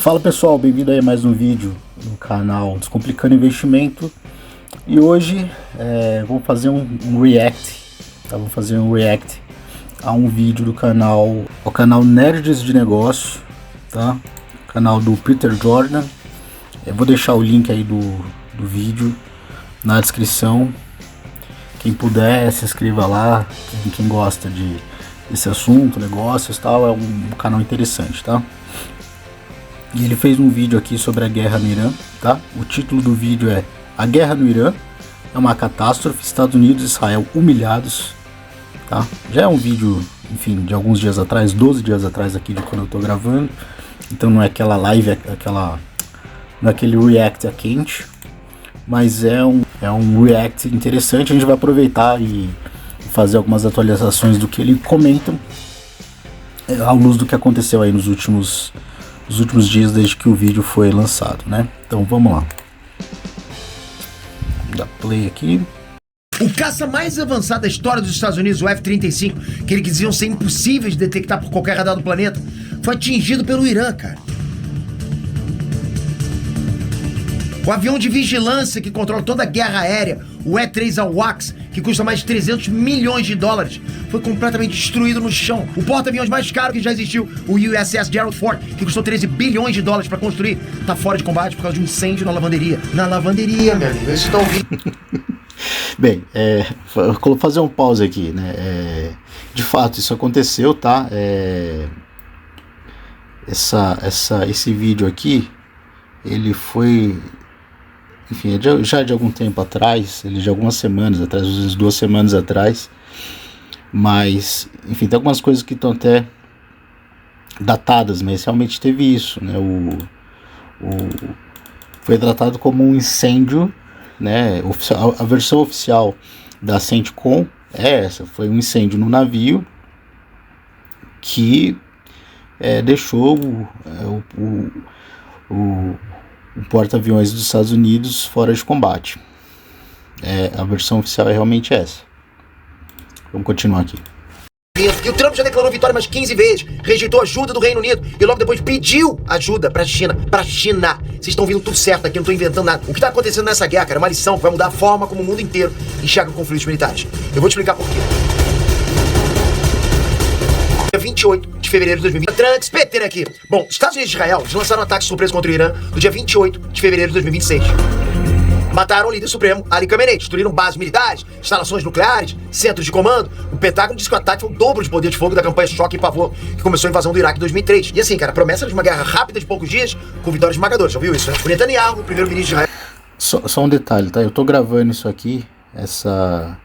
Fala pessoal, bem-vindo aí a mais um vídeo no canal Descomplicando Investimento. E hoje vou fazer um react, tá? Vou fazer um react a um vídeo do canal, o canal Nerds de Negócio, tá? Canal do Peter Jordan. Eu vou deixar o link aí do vídeo na descrição. Quem puder, se inscreva lá. Quem gosta desse assunto, negócios e tal, é um canal interessante, tá? E ele fez um vídeo aqui sobre a guerra no Irã, tá? O título do vídeo é A Guerra no Irã é uma catástrofe, Estados Unidos e Israel humilhados, tá? Já é um vídeo, enfim, de alguns dias atrás, 12 dias atrás aqui de quando eu tô gravando. Então não é aquela live, não é aquele react a quente, mas é um react interessante. A gente vai aproveitar e fazer algumas atualizações do que ele comenta à luz do que aconteceu aí nos últimos dias desde que o vídeo foi lançado, né? Então vamos lá. Vou dar play aqui. O caça mais avançado da história dos Estados Unidos, o F-35, que eles diziam ser impossíveis de detectar por qualquer radar do planeta, foi atingido pelo Irã, cara. O avião de vigilância que controla toda a guerra aérea, o E-3 AWACS, que custa mais de 300 milhões de dólares, foi completamente destruído no chão. O porta-aviões mais caro que já existiu, o USS Gerald Ford, que custou 13 bilhões de dólares para construir, tá fora de combate por causa de um incêndio na lavanderia. Na lavanderia, meu amigo, vocês estão ouvindo? Bem, vou fazer um pause aqui, né? De fato, isso aconteceu, tá? Esse vídeo aqui, ele foi... Enfim, já de algum tempo atrás, de algumas semanas atrás, às vezes 2 semanas atrás, mas, enfim, tem algumas coisas que estão até datadas, mas realmente teve isso, né? Foi tratado como um incêndio, né? A versão oficial da CENTCOM é essa, foi um incêndio no navio que deixou o porta-aviões dos Estados Unidos fora de combate. A versão oficial é realmente essa. Vamos continuar aqui. E o Trump já declarou vitória mais 15 vezes, rejeitou ajuda do Reino Unido e logo depois pediu ajuda pra China. Vocês estão vendo tudo certo aqui, não tô inventando nada. O que tá acontecendo nessa guerra, cara, é uma lição que vai mudar a forma como o mundo inteiro enxerga conflitos militares. Eu vou te explicar por quê. Dia 28 de fevereiro de 2020. Trunks, Peter aqui. Bom, Estados Unidos e Israel lançaram um ataque surpresa contra o Irã no dia 28 de fevereiro de 2026. Mataram o líder supremo, Ali Khamenei, destruíram bases militares, instalações nucleares, centros de comando. O Pentágono disse que o ataque foi o dobro de poder de fogo da campanha Choque e Pavor, que começou a invasão do Iraque em 2003. E assim, cara, a promessa de uma guerra rápida de poucos dias, com vitórias esmagadoras. Já ouviu isso, né? O Netanyahu, o primeiro-ministro de Israel... Só um detalhe, tá? Eu tô gravando isso aqui, essa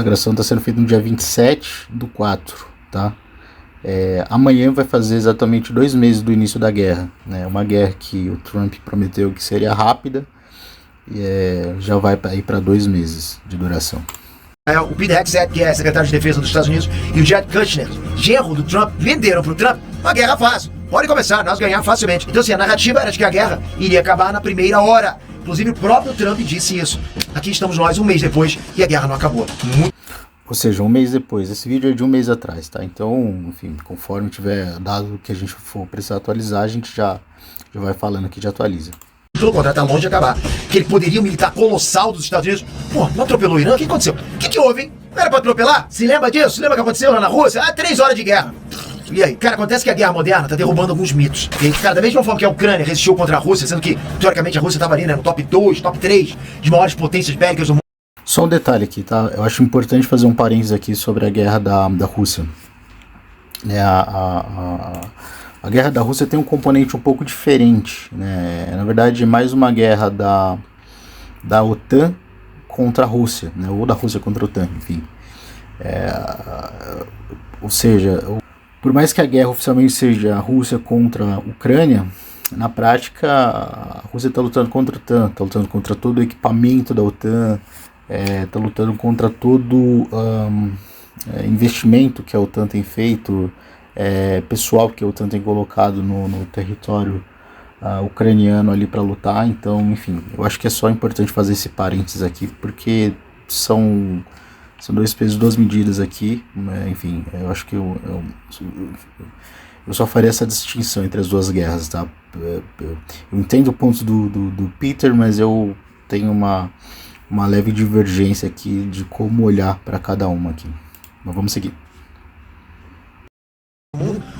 gravação tá sendo feita no dia 27/4, tá? Amanhã vai fazer exatamente 2 meses do início da guerra, né? Uma guerra que o Trump prometeu que seria rápida, e já vai ir para 2 meses de duração. O Pete Hegseth, que é secretário de defesa dos Estados Unidos, e o Jared Kushner, genro do Trump, venderam pro Trump uma guerra fácil. Pode começar, nós ganhar facilmente. Então assim, a narrativa era de que a guerra iria acabar na primeira hora. Inclusive o próprio Trump disse isso. Aqui estamos nós 1 mês depois e a guerra não acabou. Ou seja, 1 mês depois. Esse vídeo é de 1 mês atrás, tá? Então, enfim, conforme tiver dado que a gente for precisar atualizar, a gente já vai falando aqui, já atualiza. Pelo contrário, tá longe de acabar. Aquele poderio militar colossal dos Estados Unidos. Pô, não atropelou o Irã? O que aconteceu? O que houve, hein? Não era pra atropelar? Se lembra disso? Se lembra o que aconteceu lá na Rússia? 3 horas de guerra. E aí? Cara, acontece que a guerra moderna tá derrubando alguns mitos. E, cara, da mesma forma que a Ucrânia resistiu contra a Rússia, sendo que, teoricamente, a Rússia tava ali, né, no top 2, top 3 de maiores potências bélicas do mundo. Só um detalhe aqui, tá? Eu acho importante fazer um parênteses aqui sobre a guerra da Rússia. A guerra da Rússia tem um componente um pouco diferente, né? Na verdade, é mais uma guerra da OTAN contra a Rússia, né? Ou da Rússia contra a OTAN, enfim. Ou seja, por mais que a guerra oficialmente seja a Rússia contra a Ucrânia, na prática a Rússia está lutando contra a OTAN, está lutando contra todo o equipamento da OTAN, está lutando contra todo investimento que a OTAN tem feito, pessoal que a OTAN tem colocado no território ucraniano ali para lutar. Então, enfim, eu acho que é só importante fazer esse parênteses aqui, porque são 2 pesos, 2 medidas aqui, né? Enfim, eu acho que eu só faria essa distinção entre as duas guerras, tá? Eu entendo o ponto do Peter, mas eu tenho uma leve divergência aqui de como olhar para cada uma aqui. Mas vamos seguir.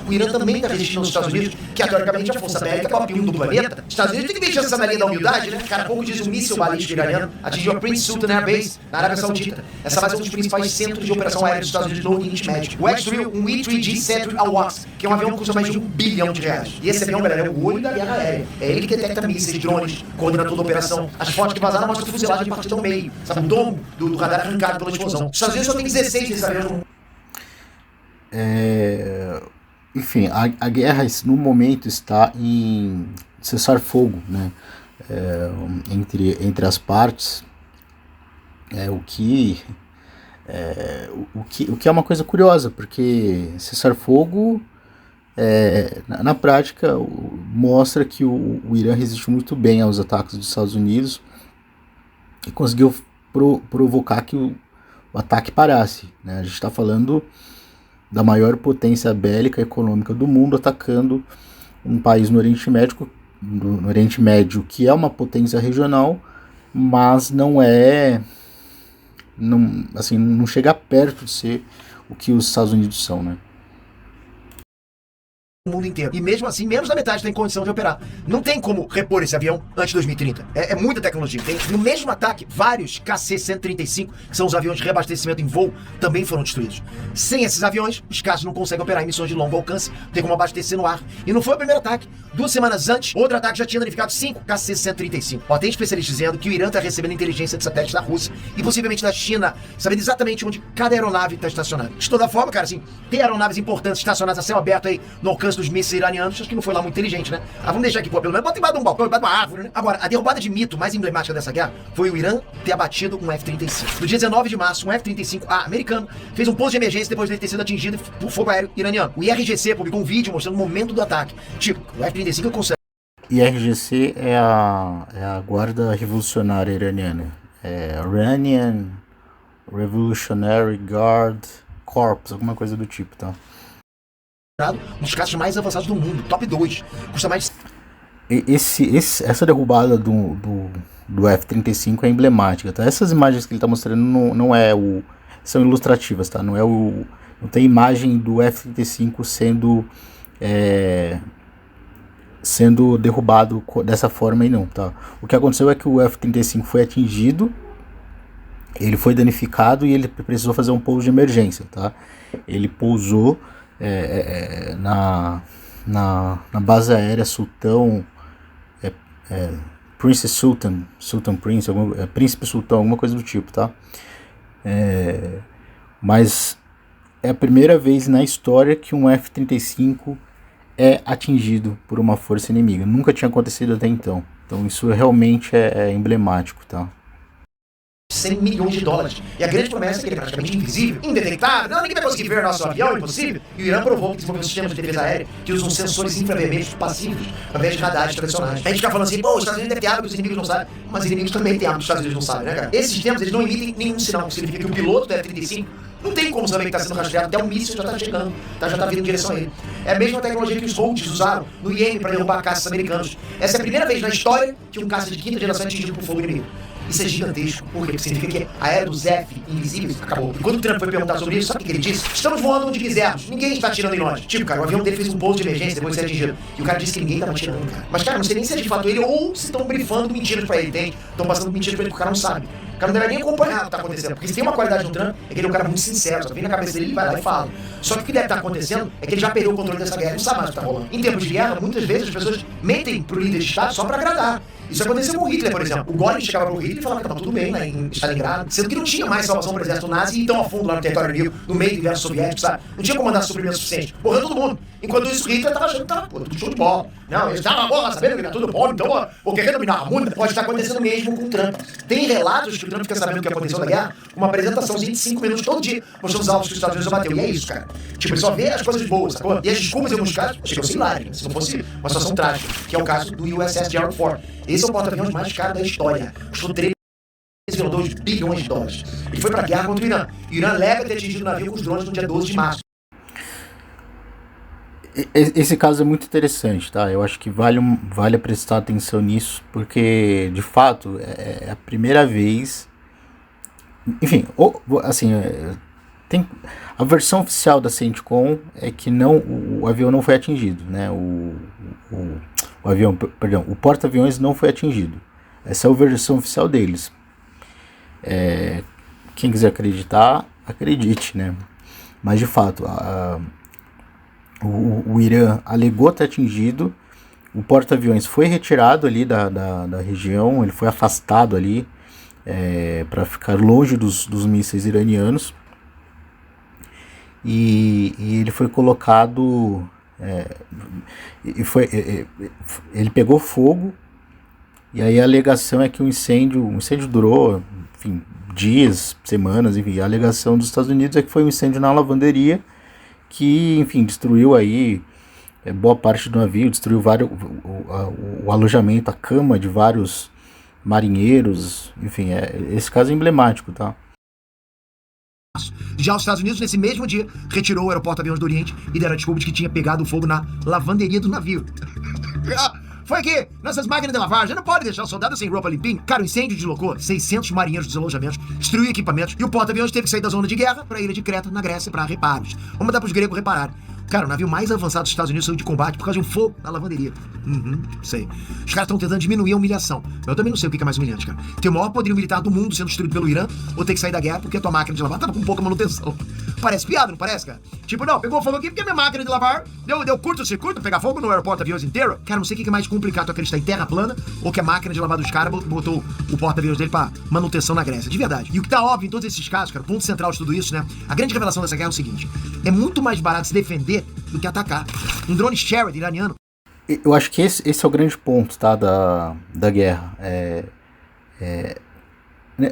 O Irã também está resistindo aos Estados Unidos, que é teoricamente a força bélica top 1 do planeta. Os Estados Unidos tem que mexer essa linha da humildade, né? Cara, pouco diz um míssil balístico iraniano atingiu a Prince Sultan Air Base, na Arábia Saudita. Essa base é um dos principais centros de operação aérea dos Estados Unidos no Oriente Médio. O X-Drill, um E-3G Cedric Al-Waqs, que é um avião que custa mais de R$1 bilhão. E esse avião, galera, é o olho da guerra aérea. É ele que detecta mísseis, drones, coordena toda a operação. As fotos que vazaram mostram a fuselagem partida ao meio, sabe? O domo do radar arrancado pela explosão. Os Estados Unidos só tem 16 desses aviões. Enfim, a guerra no momento está em cessar-fogo, né? Entre as partes, o que é uma coisa curiosa, porque cessar-fogo na prática mostra que o Irã resistiu muito bem aos ataques dos Estados Unidos e conseguiu provocar que o ataque parasse, né? A gente está falando da maior potência bélica e econômica do mundo atacando um país no Oriente Médio, que é uma potência regional, mas não chega perto de ser o que os Estados Unidos são, né? O mundo inteiro. E mesmo assim, menos da metade tem condição de operar. Não tem como repor esse avião antes de 2030. É muita tecnologia. No mesmo ataque, vários KC-135, que são os aviões de reabastecimento em voo, também foram destruídos. Sem esses aviões, os caças não conseguem operar em missões de longo alcance, tem como abastecer no ar. E não foi o primeiro ataque. 2 semanas antes, outro ataque já tinha danificado 5 KC-135. Tem especialistas dizendo que o Irã está recebendo inteligência de satélites da Rússia e possivelmente da China, sabendo exatamente onde cada aeronave está estacionada. De toda forma, cara, assim, ter aeronaves importantes estacionadas a céu aberto aí no alcance dos mísseis iranianos, acho que não foi lá muito inteligente, né? Vamos deixar aqui, pelo menos bota embaixo de um balcão, embaixo de uma árvore, né? Agora, a derrubada de mito mais emblemática dessa guerra foi o Irã ter abatido um F-35. No dia 19 de março, um F-35A americano fez um pouso de emergência depois de ele ter sido atingido por fogo aéreo iraniano. O IRGC publicou um vídeo mostrando o momento do ataque. Tipo, o F-35 consegue. IRGC é a Guarda Revolucionária Iraniana. Iranian Revolutionary Guard Corps, alguma coisa do tipo, tá? Um dos caças mais avançados do mundo, top 2. Custa mais. Essa derrubada do F-35 é emblemática, tá? Essas imagens que ele está mostrando são ilustrativas, tá? Não tem imagem do F-35 sendo derrubado dessa forma aí não, tá? O que aconteceu é que o F-35 foi atingido, ele foi danificado e ele precisou fazer um pouso de emergência, tá? Ele pousou na base aérea Sultão, Prince Sultan Prince, Príncipe Sultão, alguma coisa do tipo, tá? Mas é a primeira vez na história que um F-35 é atingido por uma força inimiga. Nunca tinha acontecido até então. Então isso realmente é emblemático, tá? $100 milhões. E a grande promessa é que ele é praticamente invisível, indetectável, ninguém vai conseguir ver nosso avião, impossível. E o Irã provou que desenvolveu sistemas de defesa aérea que usam sensores infravermelhos passivos, ao invés de radares tradicionais. A gente fica falando assim, os Estados Unidos devem ter arma que os inimigos não sabem, mas os inimigos também têm arma que os Estados Unidos não sabem, né, cara? Esses sistemas, eles não emitem nenhum sinal, que significa que o piloto do F-35 não tem como saber que está sendo rastreado, até o míssil já está chegando, já está vindo em direção a ele. É a mesma tecnologia que os Houthis usaram no Iêmen para derrubar caças americanos. Essa é a primeira vez na história que um caça de quinta geração é atingido por fogo inimigo. Isso é gigantesco, porque significa que a era dos F invisíveis acabou. E quando o Trump foi perguntar sobre isso, sabe o que ele disse? Estamos voando onde quisermos, ninguém está atirando em nós. Tipo, cara, o avião dele fez um pouso de emergência depois de ser atingido. E o cara disse que ninguém estava atirando, cara. Mas, cara, não sei nem se é de fato ele ou se estão brifando mentiras pra ele, entende? Estão passando mentiras pra ele que o cara não sabe. O cara não deve nem acompanhar o que tá acontecendo. Porque se tem uma qualidade no Trump, é que ele é um cara muito sincero. Só vem na cabeça dele, ele vai lá e fala. Só que o que deve estar acontecendo é que ele já perdeu o controle dessa guerra, não sabe mais o que tá rolando. Em tempos de guerra, muitas vezes as pessoas mentem pro líder de Estado só pra agradar. Isso aconteceu com o Hitler, por exemplo. O Göring chegava pro Hitler e falava que estava tudo bem lá em Stalingrado, sendo que não tinha mais salvação para o exército nazi e ir tão a fundo lá no território inimigo, no meio do inverno soviético, sabe? Não tinha comandante suprimento suficiente. Morreu todo mundo. Enquanto isso, o Hitler estava achando que estava tudo show de bola. Não, ele estava, sabendo que era tudo bom, então vou querer dominar o mundo. Pode estar acontecendo mesmo com o Trump. Tem relatos que o Trump fica sabendo o que aconteceu na guerra, uma apresentaçãozinha de 5 minutos todo dia, mostrando os alvos que os Estados Unidos bateu. E é isso, cara. Tipo, ele só vê as coisas boas, sacou? E as desculpas, em alguns casos, chegam a ser hilárias, se não fosse uma situação trágica, que é o caso do USS Gerald Ford. Esse é o porta-aviões mais caro da história. Custou 13,2 bilhões de dólares. Ele foi pra guerra contra o Irã. E o Irã alega ter atingido o navio com os drones no dia 12 de março. Esse caso é muito interessante, tá? Eu acho que vale prestar atenção nisso, porque de fato é a primeira vez. Enfim, assim, tem a versão oficial da CENTCOM é que o avião não foi atingido, né? O avião, perdão, o porta-aviões não foi atingido. Essa é a versão oficial deles. Quem quiser acreditar, acredite, né? Mas de fato, o Irã alegou ter atingido, o porta-aviões foi retirado ali da região, ele foi afastado ali para ficar longe dos mísseis iranianos, e ele foi colocado, ele pegou fogo, e aí a alegação é que o incêndio durou, enfim, dias, semanas, enfim, a alegação dos Estados Unidos é que foi um incêndio na lavanderia, que, enfim, destruiu aí boa parte do navio, destruiu o alojamento, a cama de vários marinheiros, enfim, esse caso é emblemático, tá? Já os Estados Unidos, nesse mesmo dia, retirou o aeroporto-aviões do Oriente e deram desculpa de que tinha pegado fogo na lavanderia do navio. Foi aqui, nessas máquinas de lavagem, não pode deixar o soldado sem roupa limpinha. Cara, o incêndio deslocou 600 marinheiros dos alojamentos, destruiu equipamentos e o porta-aviões teve que sair da zona de guerra para a ilha de Creta, na Grécia, para reparos. Vamos mandar pros gregos repararem. Cara, o navio mais avançado dos Estados Unidos saiu de combate por causa de um fogo na lavanderia. Sei. Os caras estão tentando diminuir a humilhação. Mas eu também não sei o que é mais humilhante, cara. Ter o maior poderio militar do mundo sendo destruído pelo Irã ou ter que sair da guerra porque a tua máquina de lavar tava com pouca manutenção. Parece piada, não parece, cara? Tipo, não, pegou fogo aqui porque a minha máquina de lavar deu curto-circuito, pegar fogo no aeroporto-aviões inteiro. Cara, não sei o que é mais complicado, tu acreditar em terra plana ou que a máquina de lavar dos caras botou o porta-aviões dele pra manutenção na Grécia. De verdade. E o que tá óbvio em todos esses casos, cara, o ponto central de tudo isso, né? A grande revelação dessa guerra é o seguinte: é muito mais barato se defender do que atacar. Um drone Sherrod iraniano. Eu acho que esse é o grande ponto, tá, da guerra.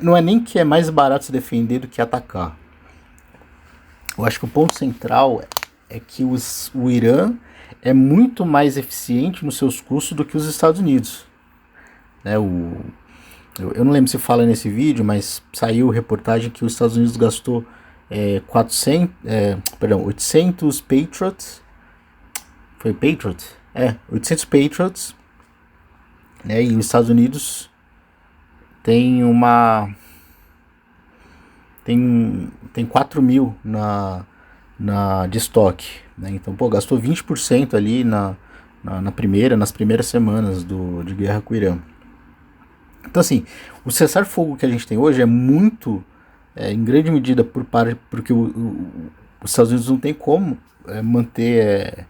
Não é nem que é mais barato se defender do que atacar. Eu acho que o ponto central é que o Irã é muito mais eficiente nos seus custos do que os Estados Unidos. Eu não lembro se fala nesse vídeo, mas saiu reportagem que os Estados Unidos gastou 800 Patriots. Foi Patriot? 800 Patriots, né? E os Estados Unidos tem 4 mil de estoque, né? Então, gastou 20% ali nas primeiras semanas de guerra com o Irã. Então, assim, o cessar-fogo que a gente tem hoje é muito, em grande medida, porque os Estados Unidos não tem como manter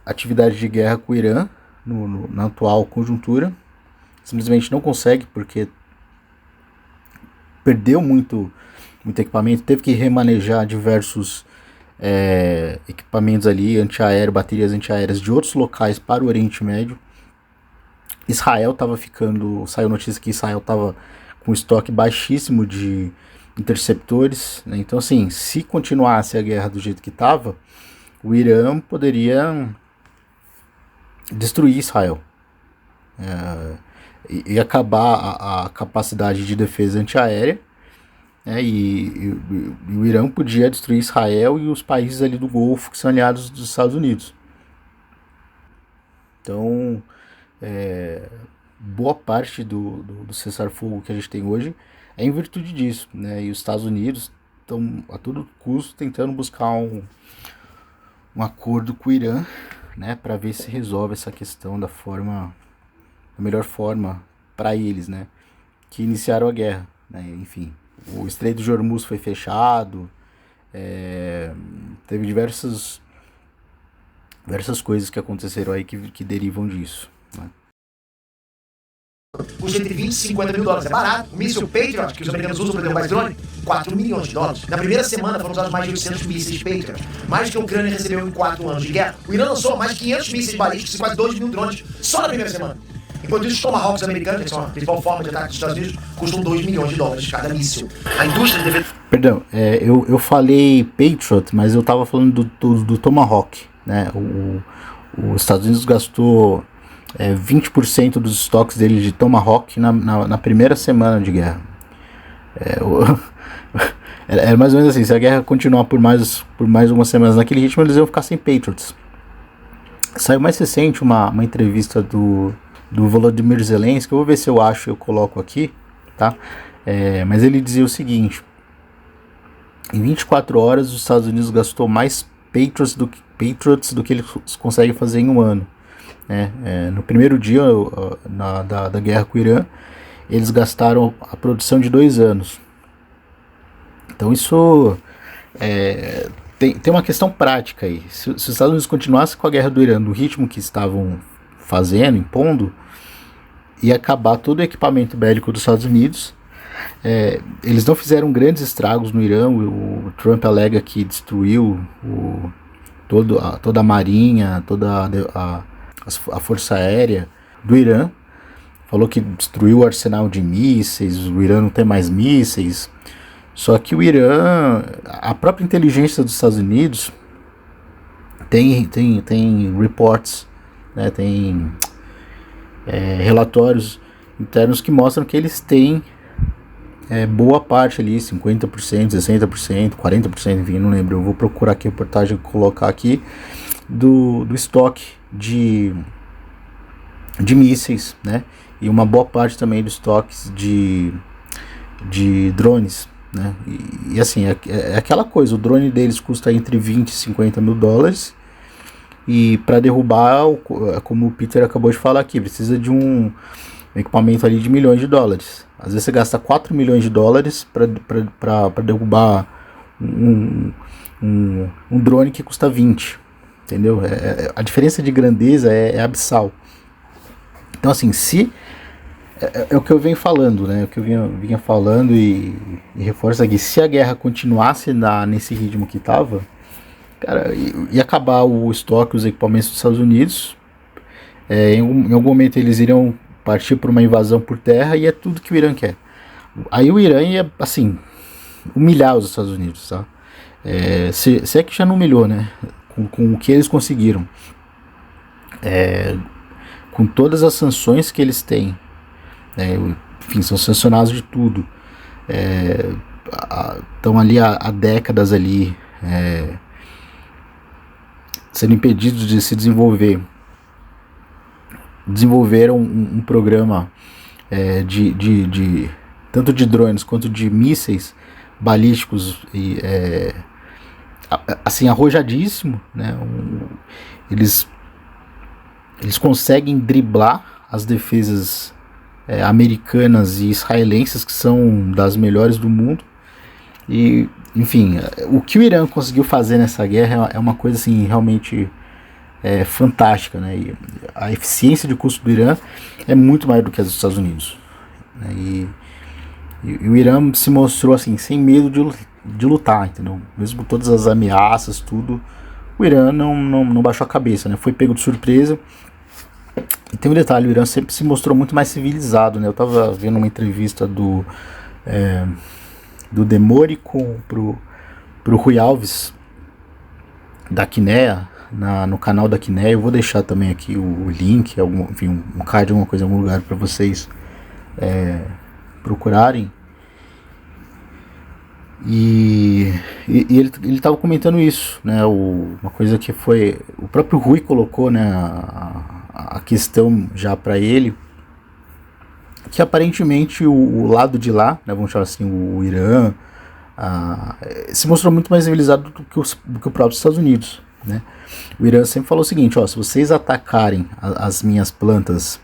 atividade de guerra com o Irã na atual conjuntura. Simplesmente não consegue, porque perdeu muito equipamento, teve que remanejar diversos equipamentos ali, baterias antiaéreas de outros locais para o Oriente Médio. Israel saiu notícia que Israel estava com estoque baixíssimo de interceptores, né? Então, assim, se continuasse a guerra do jeito que estava, o Irã poderia destruir Israel e acabar a capacidade de defesa antiaérea, e o Irã podia destruir Israel e os países ali do Golfo que são aliados dos Estados Unidos. Então, boa parte do cessar-fogo que a gente tem hoje é em virtude disso, né? E os Estados Unidos estão a todo custo tentando buscar um acordo com o Irã, né, para ver se resolve essa questão da melhor forma para eles, né, que iniciaram a guerra, né? Enfim, o Estreito de Hormuz foi fechado, teve diversas coisas que aconteceram aí que derivam disso, né? Custa entre 20 e 50 mil dólares. É barato. O míssil Patriot, que os americanos usam para derrubar esse drone, 4 milhões de dólares. Na primeira semana foram usados mais de 800 mísseis Patriot. Mais do que a Ucrânia recebeu em 4 anos de guerra. O Irã lançou mais de 500 mísseis balísticos e quase 2 mil drones só na primeira semana. Enquanto isso, os Tomahawks americanos, que são a principal forma de ataque dos Estados Unidos, custam 2 milhões de dólares cada míssil. A indústria de defesa... Perdão, eu falei Patriot, mas eu estava falando do Tomahawk, né? Os Estados Unidos gastou 20% dos estoques dele de Tomahawk na primeira semana de guerra. É mais ou menos assim, se a guerra continuar por mais algumas semanas naquele ritmo, eles iam ficar sem Patriots. Saiu mais recente uma entrevista do Volodymyr Zelensky, eu vou ver se eu acho, eu coloco aqui, tá? Mas ele dizia o seguinte: em 24 horas os Estados Unidos gastou mais Patriots do que eles conseguem fazer em um ano, né? No primeiro dia da guerra com o Irã, eles gastaram a produção de 2 anos. Então isso tem uma questão prática aí. Se os Estados Unidos continuassem com a guerra do Irã no ritmo que estavam fazendo, impondo, ia acabar todo o equipamento bélico dos Estados Unidos. Eles não fizeram grandes estragos no Irã. O Trump alega que destruiu toda a marinha, toda a força aérea do Irã. Falou que destruiu o arsenal de mísseis, o Irã não tem mais mísseis. Só que o Irã, a própria inteligência dos Estados Unidos tem reports, né, tem relatórios internos que mostram que eles têm boa parte ali, 50%, 60%, 40%, enfim, não lembro. Eu vou procurar aqui a reportagem e colocar aqui do estoque de mísseis, né? E uma boa parte também dos estoques de drones, né? E assim, é aquela coisa, o drone deles custa entre 20 e 50 mil dólares, e para derrubar, como o Peter acabou de falar aqui, precisa de um equipamento ali de milhões de dólares. Às vezes você gasta 4 milhões de dólares para derrubar um drone que custa 20, entendeu? A diferença de grandeza é abissal. Então assim, é o que eu venho falando, né? O que eu vinha falando e reforço aqui. Se a guerra continuasse nesse ritmo que estava, cara, ia acabar o estoque, os equipamentos dos Estados Unidos. Em algum momento eles iriam partir por uma invasão por terra, e é tudo que o Irã quer. Aí o Irã ia, assim, humilhar os Estados Unidos, tá? Se é que já não humilhou, né? Com o que eles conseguiram. Com todas as sanções que eles têm. Enfim, são sancionados de tudo. Estão ali há décadas ali, sendo impedidos de se desenvolver. Desenvolveram um programa tanto de drones quanto de mísseis balísticos assim, arrojadíssimo, né? Eles conseguem driblar as defesas americanas e israelenses, que são das melhores do mundo. E, enfim, o que o Irã conseguiu fazer nessa guerra é uma coisa assim, realmente fantástica, né? E a eficiência de custo do Irã é muito maior do que a dos Estados Unidos, né? E o Irã se mostrou assim, sem medo de lutar, entendeu? Mesmo com todas as ameaças, tudo, o Irã não baixou a cabeça, né? Foi pego de surpresa. E tem um detalhe, o Irã sempre se mostrou muito mais civilizado, né? Eu tava vendo uma entrevista do Demori pro Rui Alves, da Kinea, no canal da Kinea. Eu vou deixar também aqui o link, enfim, um card, alguma coisa em algum lugar para vocês procurarem. E ele estava comentando isso, né? Uma coisa que foi o próprio Rui colocou, né? A questão já para ele, que aparentemente o lado de lá, né, vamos chamar assim, o Irã, se mostrou muito mais civilizado do que o próprio Estados Unidos, né? O Irã sempre falou o seguinte: se vocês atacarem as minhas plantas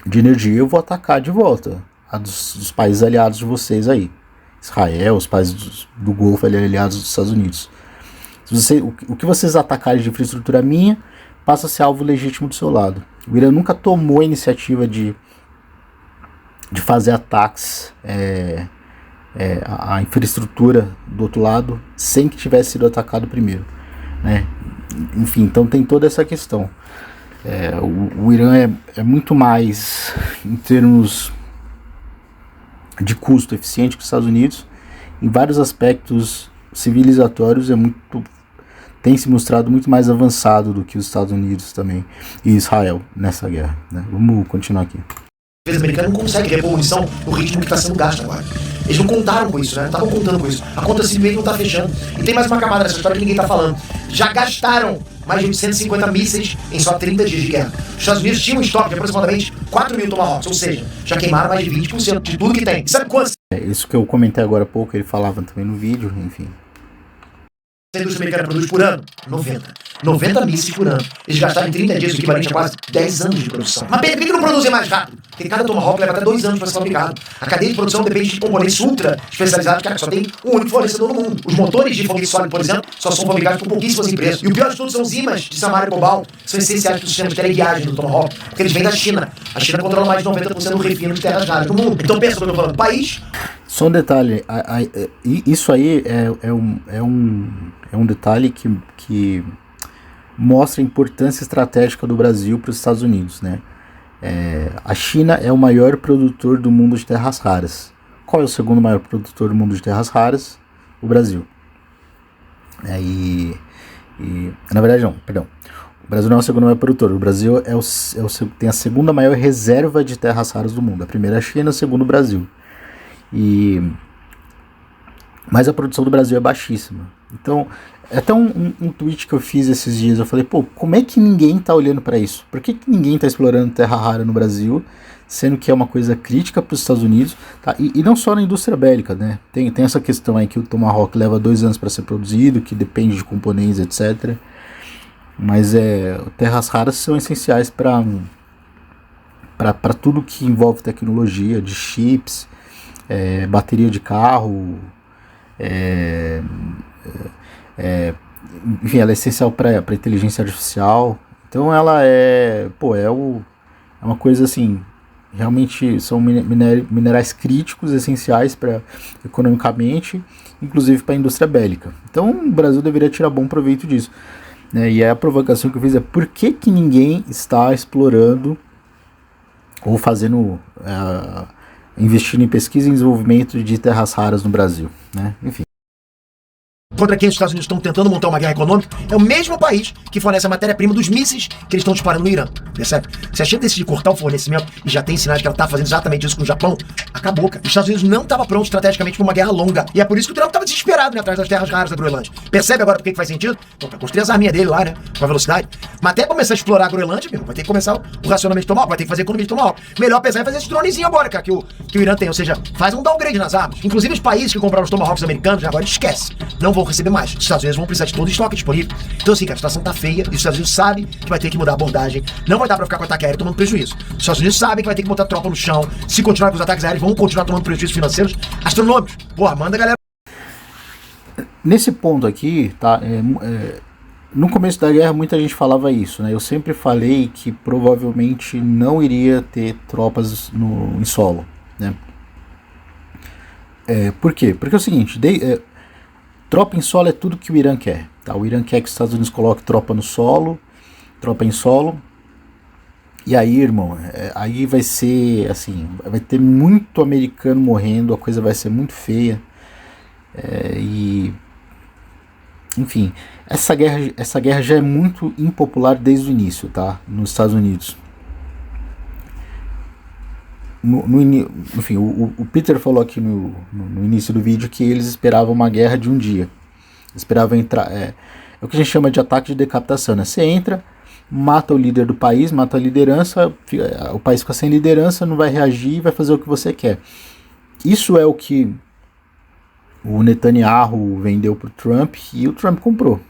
de energia, eu vou atacar de volta a dos países aliados de vocês aí, Israel, os países do Golfo aliados dos Estados Unidos. O que vocês atacarem de infraestrutura minha passa a ser alvo legítimo do seu lado. O Irã nunca tomou a iniciativa de fazer ataques à infraestrutura do outro lado sem que tivesse sido atacado primeiro, né? Enfim, então tem toda essa questão. O Irã é muito mais, em termos de custo, eficiente que os Estados Unidos. Em vários aspectos civilizatórios tem se mostrado muito mais avançado do que os Estados Unidos também e Israel nessa guerra, né? Vamos continuar aqui. A defesa americana não consegue repor munição no ritmo que está sendo gasto agora. Eles não contaram com isso, né? Não estavam contando com isso. A conta simplesmente não tá fechando. E tem mais uma camada nessa história que ninguém tá falando. Já gastaram mais de 850 mísseis em só 30 dias de guerra. Os Estados Unidos tinham um estoque de aproximadamente 4 mil Tomahawks, ou seja, já queimaram mais de 20% de tudo que tem. E sabe quantos? Isso que eu comentei agora há pouco, ele falava também no vídeo, enfim. A indústria americana produz por ano? 90 mísseis por ano. Eles gastaram em 30 dias, o equivalente a quase 10 anos de produção. Mas por que não produzem mais rápido? Porque cada Tomahawk leva até 2 anos para ser fabricado. A cadeia de produção depende de componentes ultra especializados, cara, que só tem um único fornecedor no mundo. Os motores de foguete sólido, por exemplo, só são fabricados por pouquíssimas empresas. E o pior de tudo são os ímãs de samara e cobalto, que são essenciais para o sistema de teleguiagem do Tomahawk, porque eles vêm da China. A China controla mais de 90% do refino de terras raras do mundo. Então pensa no que eu tô falando. País... Só um detalhe, isso aí é um detalhe que mostra a importância estratégica do Brasil para os Estados Unidos, né? A China é o maior produtor do mundo de terras raras. Qual é o segundo maior produtor do mundo de terras raras? O Brasil. Na verdade não, perdão. O Brasil não é o segundo maior produtor. O Brasil tem a segunda maior reserva de terras raras do mundo. A primeira é a China, a segunda o Brasil. Mas a produção do Brasil é baixíssima. Então, até um tweet que eu fiz esses dias, eu falei, pô, como é que ninguém tá olhando para isso? Por que ninguém tá explorando terra rara no Brasil, sendo que é uma coisa crítica para os Estados Unidos, tá? E não só na indústria bélica, né? Tem essa questão aí que o Tomahawk leva 2 anos para ser produzido, que depende de componentes, etc. Mas terras raras são essenciais para tudo que envolve tecnologia, de chips, bateria de carro, enfim, ela é essencial para inteligência artificial. Então ela é uma coisa assim, realmente são minerais críticos, essenciais para economicamente, inclusive para a indústria bélica. Então o Brasil deveria tirar bom proveito disso, né? E a provocação que eu fiz é por que ninguém está explorando ou fazendo investindo em pesquisa e desenvolvimento de terras raras no Brasil, né? Enfim. Contra quem os Estados Unidos estão tentando montar uma guerra econômica, é o mesmo país que fornece a matéria-prima dos mísseis que eles estão disparando no Irã, percebe? Se a China decidir cortar o fornecimento, e já tem sinais que ela está fazendo exatamente isso com o Japão, acabou, cara. Os Estados Unidos não estavam prontos estrategicamente para uma guerra longa, e é por isso que o Trump estava desesperado, né, atrás das terras raras da Groenlândia. Percebe agora por que faz sentido? Então, para construir as arminhas dele lá, né, com a velocidade. Mas até começar a explorar a Groenlândia, meu, vai ter que começar o racionamento de Tomahawk, vai ter que fazer economia de Tomahawk. Melhor pensar em fazer esse dronezinho agora, cara, que o Irã tem, ou seja, faz um downgrade nas armas. Inclusive os países que compraram os Tomahawks americanos, agora esquece, não vão receber mais. Os Estados Unidos vão precisar de todo o estoque disponível. Então assim, cara, a situação tá feia e os Estados Unidos sabem que vai ter que mudar a abordagem. Não vai dar pra ficar com ataque aéreo tomando prejuízo. Os Estados Unidos sabem que vai ter que botar tropa no chão. Se continuar com os ataques aéreos, vão continuar tomando prejuízos financeiros astronômicos. Porra, manda a galera. Nesse ponto aqui, tá? No começo da guerra muita gente falava isso, né? Eu sempre falei que provavelmente não iria ter tropas em solo, né? Por quê? Porque é o seguinte, tropa em solo é tudo que o Irã quer, tá? O Irã quer que os Estados Unidos coloquem tropa no solo, tropa em solo. E aí, irmão, aí vai ser assim, vai ter muito americano morrendo, a coisa vai ser muito feia. Enfim, essa guerra já é muito impopular desde o início, tá? Nos Estados Unidos. Enfim, o Peter falou aqui no início do vídeo que eles esperavam uma guerra de um dia. Esperavam entrar. É o que a gente chama de ataque de decapitação, né? Você entra, mata o líder do país, mata a liderança, o país fica sem liderança, não vai reagir e vai fazer o que você quer. Isso é o que o Netanyahu vendeu pro Trump e o Trump comprou.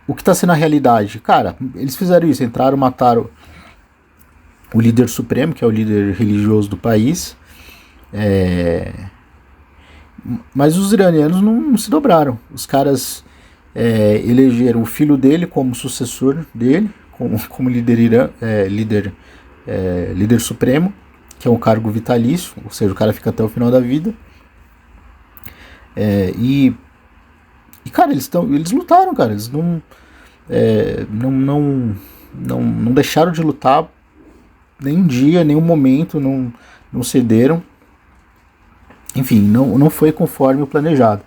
O que está sendo a realidade? Cara, eles fizeram isso, entraram, mataram o líder supremo, que é o líder religioso do país, mas os iranianos não se dobraram. Os caras elegeram o filho dele como sucessor dele, como líder supremo, que é um cargo vitalício, ou seja, o cara fica até o final da vida. E cara, eles lutaram, cara, eles não deixaram de lutar nem um dia, nem um momento, não cederam. Enfim, não foi conforme o planejado.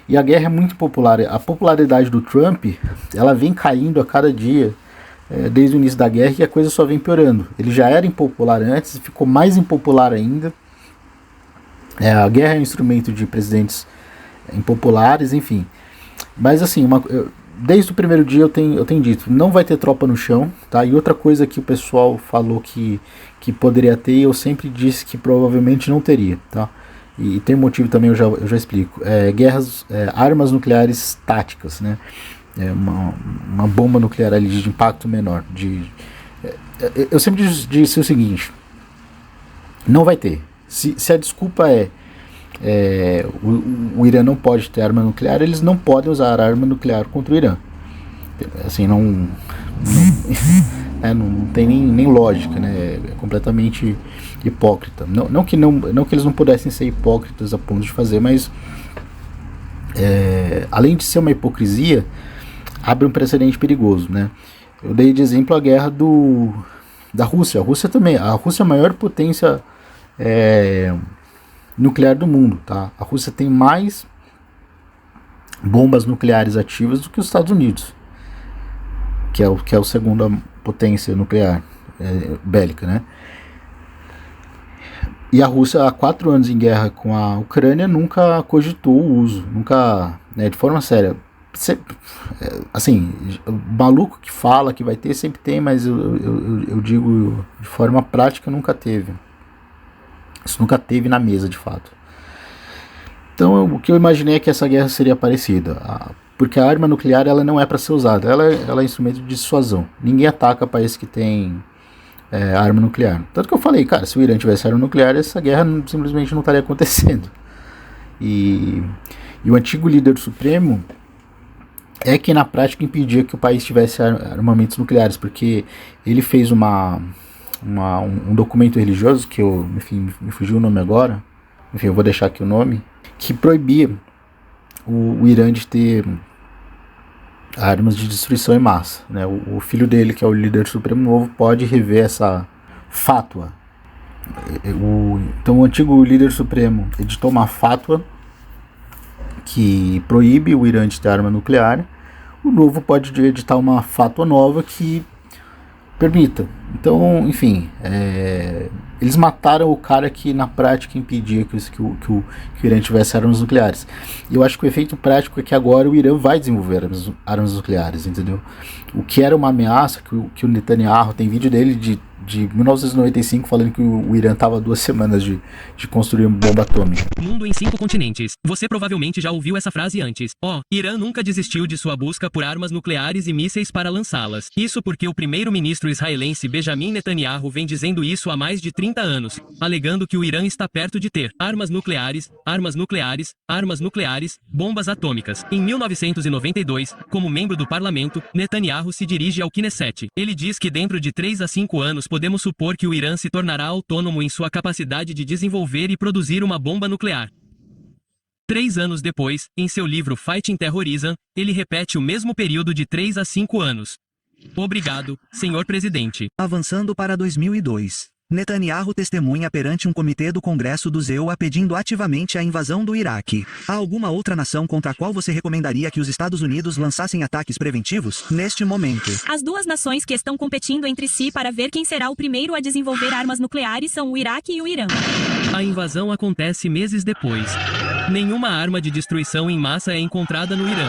E a guerra é muito popular. A popularidade do Trump, ela vem caindo a cada dia, desde o início da guerra, e a coisa só vem piorando. Ele já era impopular antes, ficou mais impopular ainda. A guerra é um instrumento de presidentes impopulares, enfim. Mas assim, desde o primeiro dia eu tenho dito, não vai ter tropa no chão, tá? E outra coisa que o pessoal falou que poderia ter, eu sempre disse que provavelmente não teria, tá? E tem motivo também, eu já explico. Armas nucleares táticas, né? Uma bomba nuclear ali de impacto menor. Eu sempre disse o seguinte, não vai ter. Se a desculpa o Irã não pode ter arma nuclear, eles não podem usar arma nuclear contra o Irã. Assim, não tem nem lógica, né? É completamente hipócrita. Não que eles não pudessem ser hipócritas a ponto de fazer, mas além de ser uma hipocrisia, abre um precedente perigoso, né? Eu dei de exemplo a guerra da Rússia. A Rússia também. A Rússia é a maior potência nuclear do mundo, tá? A Rússia tem mais bombas nucleares ativas do que os Estados Unidos, que é a segunda potência nuclear bélica, né? E a Rússia, há 4 anos em guerra com a Ucrânia, nunca cogitou o uso, nunca, né, de forma séria. Assim, o maluco que fala que vai ter, sempre tem, mas eu digo de forma prática, nunca teve. Isso nunca teve na mesa, de fato. Então, o que eu imaginei é que essa guerra seria parecida. Porque a arma nuclear ela não é para ser usada. Ela é instrumento de dissuasão. Ninguém ataca país que tem arma nuclear. Tanto que eu falei, cara, se o Irã tivesse arma nuclear, essa guerra simplesmente não estaria acontecendo. E o antigo líder supremo é que na prática impedia que o país tivesse armamentos nucleares, porque ele fez um documento religioso, que enfim, me fugiu o nome agora, enfim, eu vou deixar aqui o nome, que proibia o Irã de ter armas de destruição em massa, né? O filho dele, que é o líder supremo novo, pode rever essa fátua. Então o antigo líder supremo editou uma fátua que proíbe o Irã de ter arma nuclear. O novo pode editar uma fátua nova que permita. Então, enfim, eles mataram o cara que na prática impedia que o Irã tivesse armas nucleares. E eu acho que o efeito prático é que agora o Irã vai desenvolver armas nucleares, entendeu? O que era uma ameaça, que o Netanyahu, tem vídeo dele de 1995 falando que o Irã estava 2 semanas de construir uma bomba atômica. Mundo em 5 continentes. Você provavelmente já ouviu essa frase antes. Irã nunca desistiu de sua busca por armas nucleares e mísseis para lançá-las. Isso porque o primeiro-ministro israelense Benjamin Netanyahu vem dizendo isso há mais de 30 anos, alegando que o Irã está perto de ter armas nucleares, bombas atômicas. Em 1992, como membro do parlamento, Netanyahu se dirige ao Knesset. Ele diz que dentro de 3 a 5 anos podemos supor que o Irã se tornará autônomo em sua capacidade de desenvolver e produzir uma bomba nuclear. 3 anos depois, em seu livro Fighting Terrorism, ele repete o mesmo período de 3 a 5 anos. Obrigado, senhor presidente. Avançando para 2002. Netanyahu testemunha perante um comitê do Congresso do EUA pedindo ativamente a invasão do Iraque. Há alguma outra nação contra a qual você recomendaria que os Estados Unidos lançassem ataques preventivos? Neste momento, as 2 nações que estão competindo entre si para ver quem será o primeiro a desenvolver armas nucleares são o Iraque e o Irã. A invasão acontece meses depois. Nenhuma arma de destruição em massa é encontrada no Irã.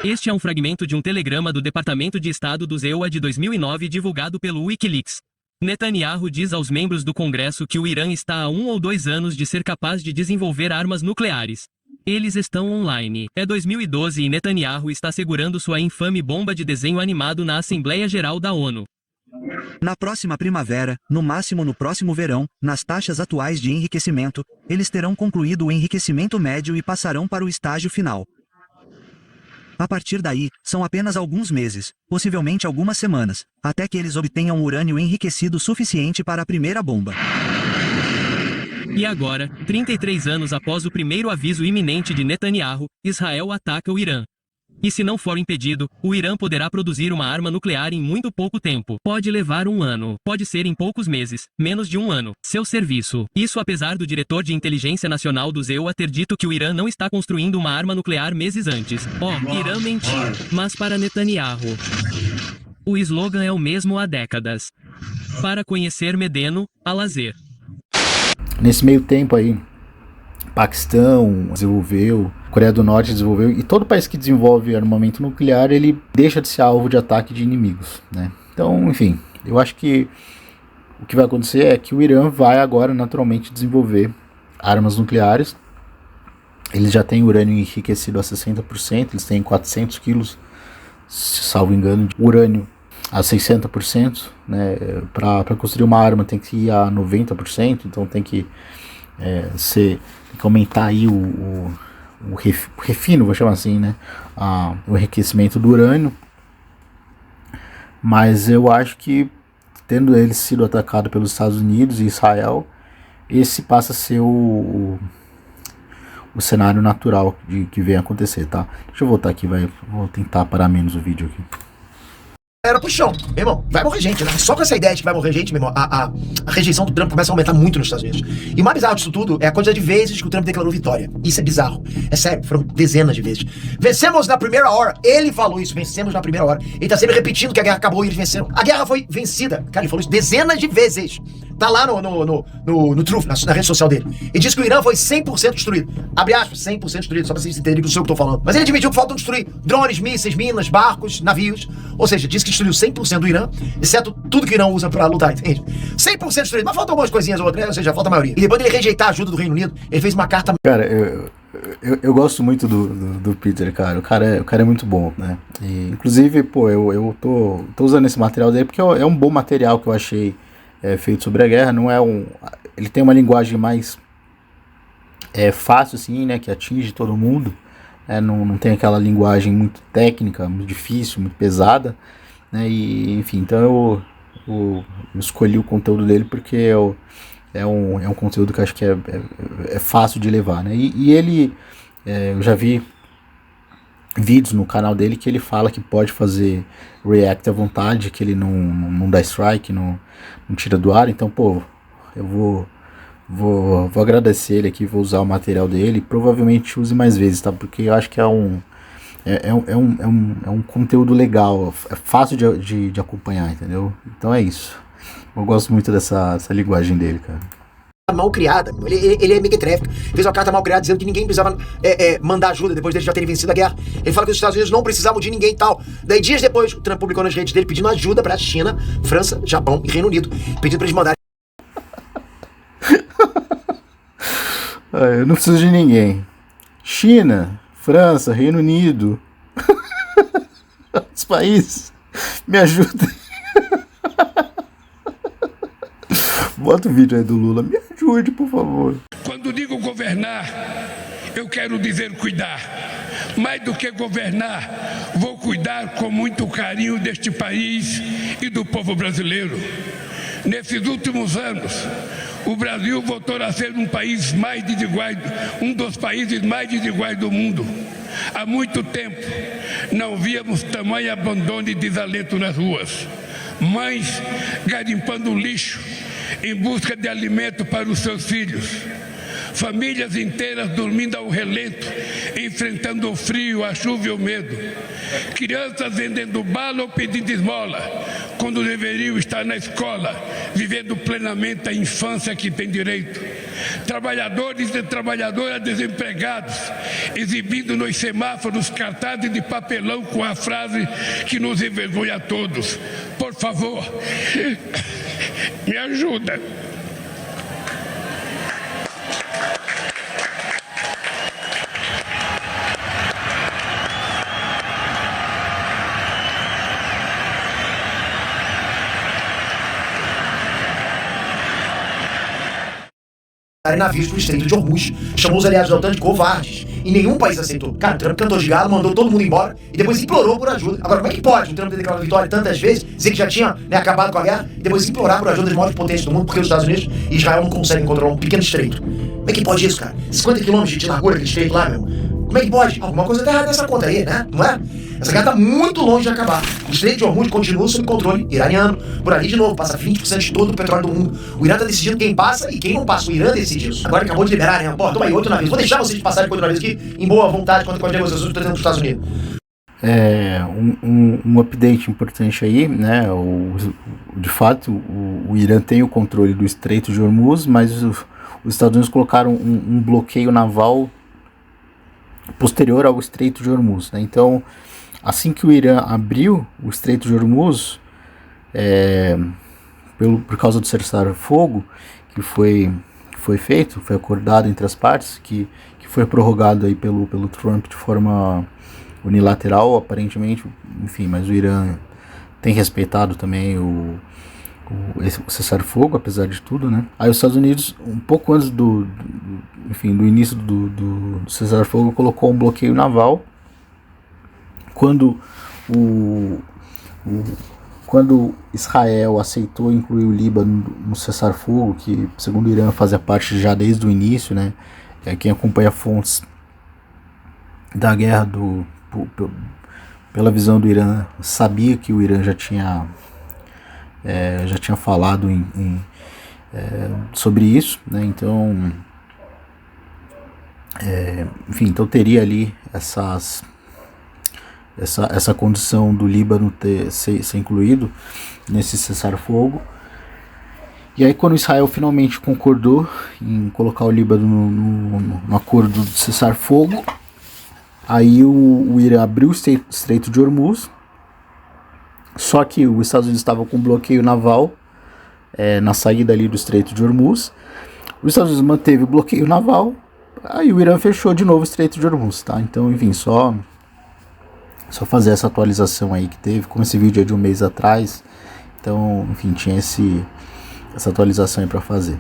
Este é um fragmento de um telegrama do Departamento de Estado do EUA de 2009 divulgado pelo Wikileaks. Netanyahu diz aos membros do Congresso que o Irã está há 1 ou 2 anos de ser capaz de desenvolver armas nucleares. Eles estão online. É 2012 e Netanyahu está segurando sua infame bomba de desenho animado na Assembleia Geral da ONU. Na próxima primavera, no máximo no próximo verão, nas taxas atuais de enriquecimento, eles terão concluído o enriquecimento médio e passarão para o estágio final. A partir daí, são apenas alguns meses, possivelmente algumas semanas, até que eles obtenham urânio enriquecido suficiente para a primeira bomba. E agora, 33 anos após o primeiro aviso iminente de Netanyahu, Israel ataca o Irã. E se não for impedido, o Irã poderá produzir uma arma nuclear em muito pouco tempo. Pode levar 1 ano, pode ser em poucos meses, menos de 1 ano. Seu serviço. Isso apesar do diretor de inteligência nacional do EUA ter dito que o Irã não está construindo uma arma nuclear meses antes. Irã mentiu. Mas para Netanyahu, o slogan é o mesmo há décadas. Para conhecer Medeno, a lazer. Nesse meio tempo aí, Paquistão desenvolveu, Coreia do Norte desenvolveu, e todo país que desenvolve armamento nuclear, ele deixa de ser alvo de ataque de inimigos, né? Então, enfim, eu acho que o que vai acontecer é que o Irã vai agora naturalmente desenvolver armas nucleares. Eles já têm urânio enriquecido a 60%, eles têm 400 quilos, salvo engano, de urânio a 60%, né? Para construir uma arma tem que ir a 90%, então tem que aumentar aí o refino, vou chamar assim, né? O enriquecimento do urânio. Mas eu acho que, tendo ele sido atacado pelos Estados Unidos e Israel, esse passa a ser o cenário natural que vem acontecer, tá? Deixa eu voltar aqui, vou tentar parar menos o vídeo aqui. Era pro chão, meu irmão, vai morrer gente, né? Só com essa ideia de que vai morrer gente, meu irmão, a rejeição do Trump começa a aumentar muito nos Estados Unidos. E o mais bizarro disso tudo é a quantidade de vezes que o Trump declarou vitória. Isso é bizarro. É sério, foram dezenas de vezes. Vencemos na primeira hora. Ele falou isso, vencemos na primeira hora. Ele tá sempre repetindo que a guerra acabou e eles venceram. A guerra foi vencida. Cara, ele falou isso dezenas de vezes. Tá lá no Truth, na rede social dele. Ele disse que o Irã foi 100% destruído. Abre aspas, 100% destruído, só pra vocês entenderem que eu sei o que eu tô falando. Mas ele admitiu que faltam destruir drones, mísseis, minas, barcos, navios. Ou seja, disse que destruiu 100% do Irã, exceto tudo que o Irã usa pra lutar, entende? 100% destruído, mas faltam algumas coisinhas ou outras, ou seja, falta a maioria. E depois dele rejeitar a ajuda do Reino Unido, ele fez uma carta... Cara, eu gosto muito do Peter, cara. O cara é muito bom, né? E, inclusive, pô, eu tô usando esse material dele porque é um bom material que eu achei feito sobre a guerra. Não é ele tem uma linguagem mais fácil, assim, né? Que atinge todo mundo. Não tem aquela linguagem muito técnica, muito difícil, muito pesada, né? E, enfim, então eu escolhi o conteúdo dele porque é um conteúdo que eu acho que é fácil de levar, né? E ele, eu já vi vídeos no canal dele que ele fala que pode fazer react à vontade, que ele não dá strike, não tira do ar. Então, pô, eu vou agradecer ele aqui, vou usar o material dele, provavelmente use mais vezes, tá? Porque eu acho que é um conteúdo legal, é fácil de acompanhar, entendeu? Então é isso. Eu gosto muito dessa linguagem dele, cara. Mal criada, ele é mequetréfico. Fez uma carta mal criada dizendo que ninguém precisava mandar ajuda depois deles já terem vencido a guerra. Ele fala que os Estados Unidos não precisavam de ninguém e tal. Daí, dias depois, o Trump publicou nas redes dele pedindo ajuda pra China, França, Japão e Reino Unido, pedindo pra eles mandarem. Eu não preciso de ninguém. China, França, Reino Unido, os países, me ajudem. Bota o vídeo aí do Lula, me ajude, por favor. Quando digo governar, eu quero dizer cuidar. Mais do que governar, vou cuidar com muito carinho deste país e do povo brasileiro. Nesses últimos anos, o Brasil voltou a ser um dos países mais desiguais do mundo. Há muito tempo não víamos tamanho abandono e desalento nas ruas. Mães garimpando lixo em busca de alimento para os seus filhos. Famílias inteiras dormindo ao relento, enfrentando o frio, a chuva e o medo. Crianças vendendo bala ou pedindo esmola, quando deveriam estar na escola, vivendo plenamente a infância que tem direito. Trabalhadores e trabalhadoras desempregados, exibindo nos semáforos cartazes de papelão com a frase que nos envergonha a todos: por favor, me ajuda. Navios pro Estreito de Hormuz, chamou os aliados da OTAN de covardes, e nenhum país aceitou. Cara, o Trump cantou de galo, mandou todo mundo embora e depois implorou por ajuda. Agora, como é que pode o Trump ter declarado vitória tantas vezes, dizer que já tinha acabado com a guerra, e depois implorar por ajuda das maiores potências do mundo, porque os Estados Unidos e Israel não conseguem controlar um pequeno estreito? Como é que pode isso, cara? 50 quilômetros de largura aquele estreito lá, meu. Como é que pode? Alguma coisa tá errada nessa conta aí, né? Não é? Essa guerra tá muito longe de acabar. O Estreito de Hormuz continua sob controle iraniano. Por ali, de novo, passa 20% de todo o petróleo do mundo. O Irã tá decidindo quem passa e quem não passa. O Irã decide isso. Agora acabou de liberar, né? Pô, toma aí, outro navio. Vou deixar vocês passarem com outro navio aqui em boa vontade quanto com as negociações que estão trazendo dos Estados Unidos. Um update importante aí, né? De fato, o Irã tem o controle do Estreito de Hormuz, mas os Estados Unidos colocaram um bloqueio naval posterior ao Estreito de Hormuz, né? Então, assim que o Irã abriu o Estreito de Hormuz, por causa do cessar-fogo que foi feito, foi acordado entre as partes, que foi prorrogado aí pelo Trump de forma unilateral, aparentemente, enfim, mas o Irã tem respeitado também o cessar-fogo, apesar de tudo, né? Aí os Estados Unidos, um pouco antes do início do cessar-fogo, colocou um bloqueio naval. Quando Israel aceitou incluir o Líbano no cessar-fogo, que segundo o Irã fazia parte já desde o início, né? Quem acompanha fontes da guerra pela visão do Irã sabia que o Irã já tinha falado sobre isso, né? Então, então teria ali essa condição do Líbano ser incluído nesse cessar-fogo. E aí, quando Israel finalmente concordou em colocar o Líbano no acordo de cessar-fogo, aí o Irã abriu o Estreito de Hormuz, só que os Estados Unidos estavam com bloqueio naval na saída ali do Estreito de Hormuz. Os Estados Unidos manteve o bloqueio naval, aí o Irã fechou de novo o Estreito de Hormuz, tá? Então, enfim, só fazer essa atualização aí que teve, como esse vídeo é de um mês atrás, então, enfim, tinha essa atualização aí pra fazer.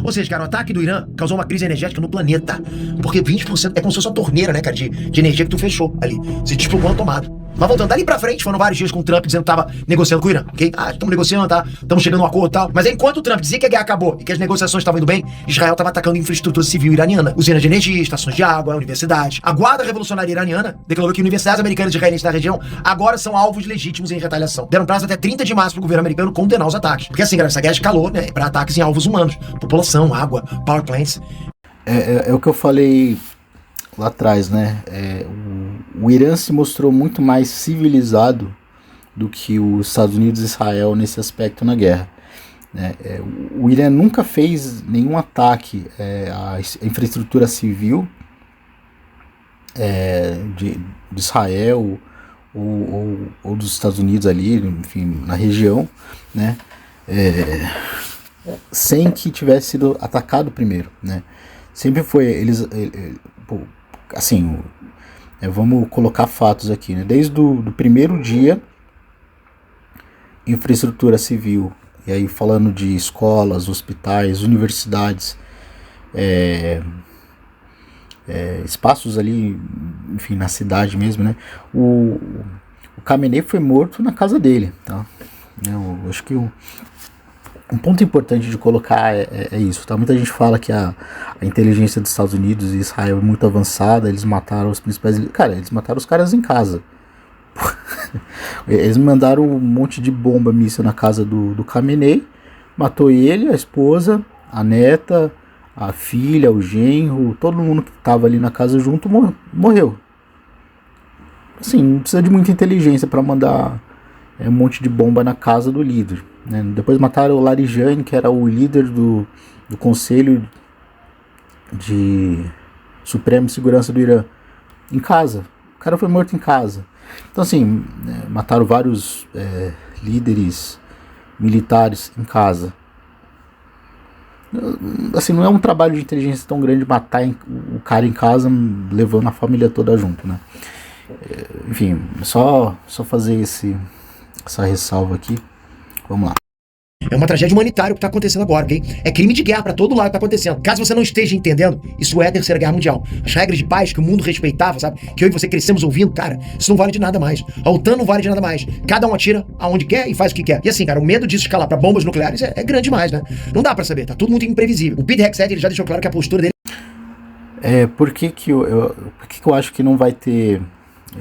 Ou seja, cara, o ataque do Irã causou uma crise energética no planeta. Porque 20% é como se fosse uma torneira, né, cara, de energia que tu fechou ali. Você desplugou uma tomada. Mas voltando, dali pra frente, foram vários dias com o Trump dizendo que tava negociando com o Irã, ok? Estamos negociando, tá? Estamos chegando a um acordo e tal. Mas aí, enquanto o Trump dizia que a guerra acabou e que as negociações estavam indo bem, Israel estava atacando infraestrutura civil iraniana. Usinas de energia, estações de água, universidades. A Guarda Revolucionária Iraniana declarou que universidades americanas israelenses da região agora são alvos legítimos em retaliação. Deram prazo até 30 de março pro governo americano condenar os ataques. Porque assim, galera, essa guerra escalou, né, pra ataques em alvos humanos. População, água, power plants. É o que eu falei lá atrás, né? O Irã se mostrou muito mais civilizado do que os Estados Unidos e Israel nesse aspecto na guerra, né? O Irã nunca fez nenhum ataque à infraestrutura civil de Israel ou dos Estados Unidos ali, enfim, na região, né? Sem que tivesse sido atacado primeiro, né? Sempre foi assim, vamos colocar fatos aqui, né? Desde o primeiro dia, infraestrutura civil, e aí falando de escolas, hospitais, universidades, espaços ali, enfim, na cidade mesmo, né? O Khamenei foi morto na casa dele, tá? Eu acho que um ponto importante de colocar é isso, tá? Muita gente fala que a inteligência dos Estados Unidos e Israel é muito avançada, eles mataram os principais... Cara, eles mataram os caras em casa. Eles mandaram um monte de bomba míssil na casa do Khamenei, matou ele, a esposa, a neta, a filha, o genro, todo mundo que tava ali na casa junto morreu. Assim, não precisa de muita inteligência para mandar um monte de bomba na casa do líder, né? Depois mataram o Larijani, que era o líder do Conselho de Supremo Segurança do Irã, em casa. O cara foi morto em casa. Então, assim, mataram vários líderes militares em casa. Assim, não é um trabalho de inteligência tão grande matar o cara em casa, levando a família toda junto, né? Enfim, só fazer essa ressalva aqui. Vamos lá. É uma tragédia humanitária o que tá acontecendo agora, ok? É crime de guerra pra todo lado que tá acontecendo. Caso você não esteja entendendo, isso é a Terceira Guerra Mundial. As regras de paz que o mundo respeitava, sabe? Que eu e você crescemos ouvindo, cara, isso não vale de nada mais. A OTAN não vale de nada mais. Cada um atira aonde quer e faz o que quer. E assim, cara, o medo disso escalar pra bombas nucleares é grande demais, né? Não dá pra saber, tá tudo muito imprevisível. O Pete Hegseth, ele já deixou claro que a postura dele... Por que eu acho que não vai ter...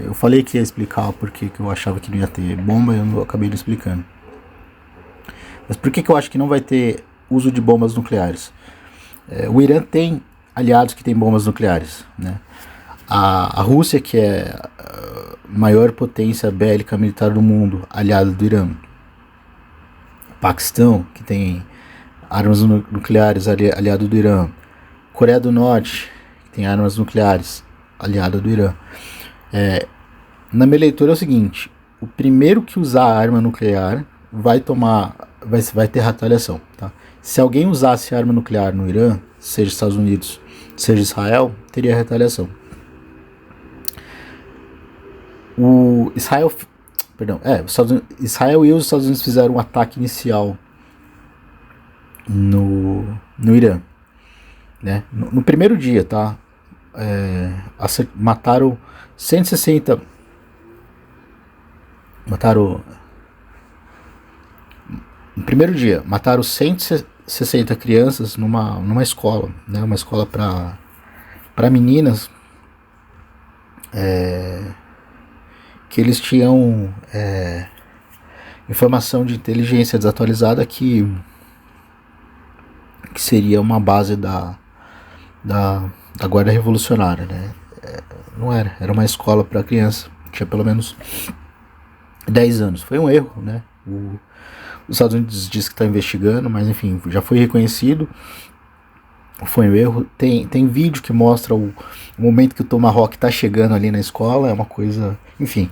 Eu falei que ia explicar por que eu achava que não ia ter bomba e eu acabei não explicando. Mas por que eu acho que não vai ter uso de bombas nucleares? O Irã tem aliados que têm bombas nucleares, né? A Rússia, que é a maior potência bélica militar do mundo, aliada do Irã. O Paquistão, que tem armas nucleares, aliado do Irã. Coreia do Norte, que tem armas nucleares, aliada do Irã. Na minha leitura é o seguinte: o primeiro que usar a arma nuclear vai ter retaliação, tá? Se alguém usasse arma nuclear no Irã, seja Estados Unidos, seja Israel, teria retaliação. Israel e os Estados Unidos fizeram um ataque inicial no Irã, né? No primeiro dia, tá? Mataram 160. No primeiro dia, mataram 160 crianças numa escola, né? Uma escola para meninas, que eles tinham informação de inteligência desatualizada que seria uma base da Guarda Revolucionária, né? Não era uma escola para criança, tinha pelo menos 10 anos. Foi um erro, né? Os Estados Unidos diz que está investigando, mas enfim, já foi reconhecido. Foi um erro. Tem vídeo que mostra o momento que o Tomahawk está chegando ali na escola, é uma coisa... Enfim,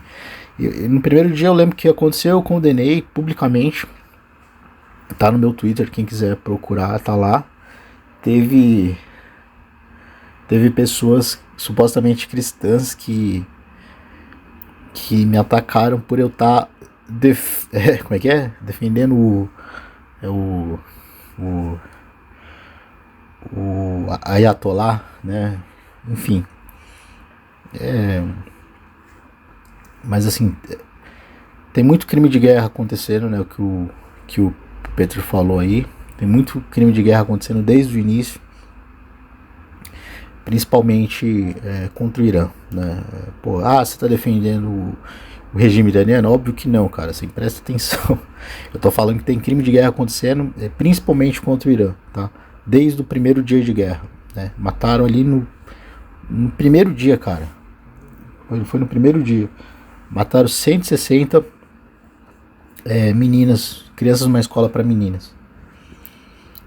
no primeiro dia eu lembro que aconteceu, eu condenei publicamente. Tá no meu Twitter, quem quiser procurar, tá lá. Teve pessoas supostamente cristãs que me atacaram por eu estar defendendo o Ayatollah, né? Enfim, mas assim, tem muito crime de guerra acontecendo, né? O que o Petro falou aí, tem muito crime de guerra acontecendo desde o início, principalmente contra o Irã, né? Você tá defendendo o regime iraniano? Óbvio que não, cara, assim, presta atenção. Eu tô falando que tem crime de guerra acontecendo, principalmente contra o Irã, tá? Desde o primeiro dia de guerra, né? Mataram ali no primeiro dia, cara. Foi no primeiro dia. Mataram 160 meninas, crianças numa escola para meninas.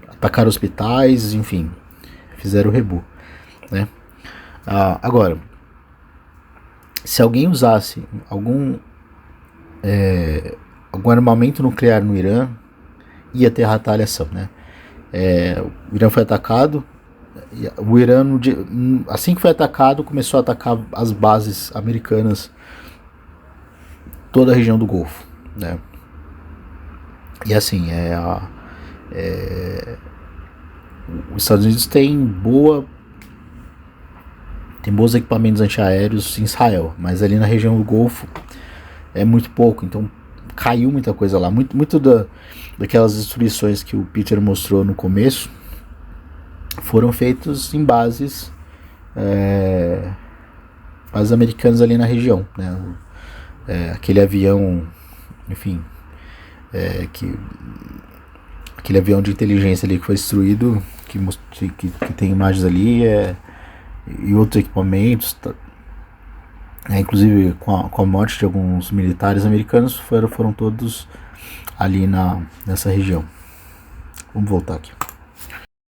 Atacaram hospitais, enfim, fizeram o rebu, né? Agora, se alguém usasse algum armamento nuclear no Irã, ia ter retaliação, né? O Irã foi atacado. O Irã, assim que foi atacado, começou a atacar as bases americanas, toda a região do Golfo, né? E assim, os Estados Unidos tem bons equipamentos antiaéreos em Israel, mas ali na região do Golfo é muito pouco, então caiu muita coisa lá. Muito daquelas destruições que o Peter mostrou no começo foram feitos em bases americanas ali na região, né? Aquele avião, enfim, aquele avião de inteligência ali que foi destruído, que tem imagens ali, e outros equipamentos, inclusive com a morte de alguns militares americanos, foram todos ali nessa região. Vamos voltar aqui.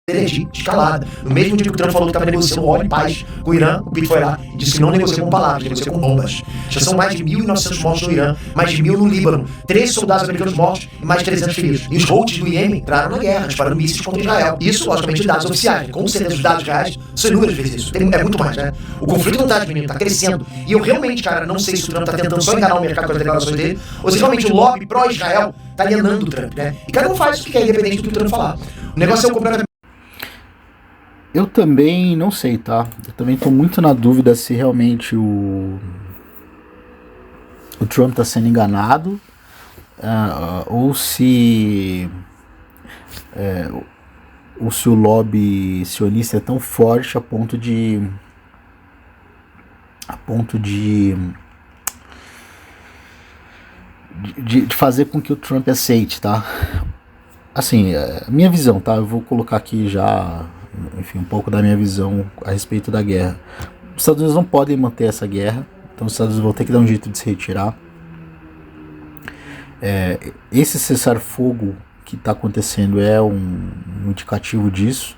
Energia escalada. No mesmo dia que o Trump falou que estava negociando óleo e paz com o Irã, o Pitt foi lá e disse que não negocia com palavras, negocia com bombas. Já são mais de 1.900 mortos no Irã, mais de 1.000 no Líbano, 13 soldados americanos mortos e mais de 300 feridos. E os Houthis do Iêmen entraram na guerra, disparando mísseis contra Israel. Isso, logicamente, dados oficiais. Com certeza, os dados reais são inúmeras vezes isso. É muito mais, né? O conflito não está diminuindo, está crescendo. E eu realmente, cara, não sei se o Trump está tentando só enganar o mercado com as declarações dele, ou se realmente o lobby pró-Israel está alienando o Trump, né? E cada um faz o que quer, independente do que o Trump falar. O negócio é o completamente. Eu também não sei, tá? Eu também tô muito na dúvida se realmente o Trump tá sendo enganado, ou se o lobby sionista é tão forte a ponto de fazer com que o Trump aceite, tá? Assim, minha visão, tá? Eu vou colocar aqui já, enfim, um pouco da minha visão a respeito da guerra. Os Estados Unidos não podem manter essa guerra, então os Estados Unidos vão ter que dar um jeito de se retirar. Esse cessar-fogo que está acontecendo é um indicativo disso.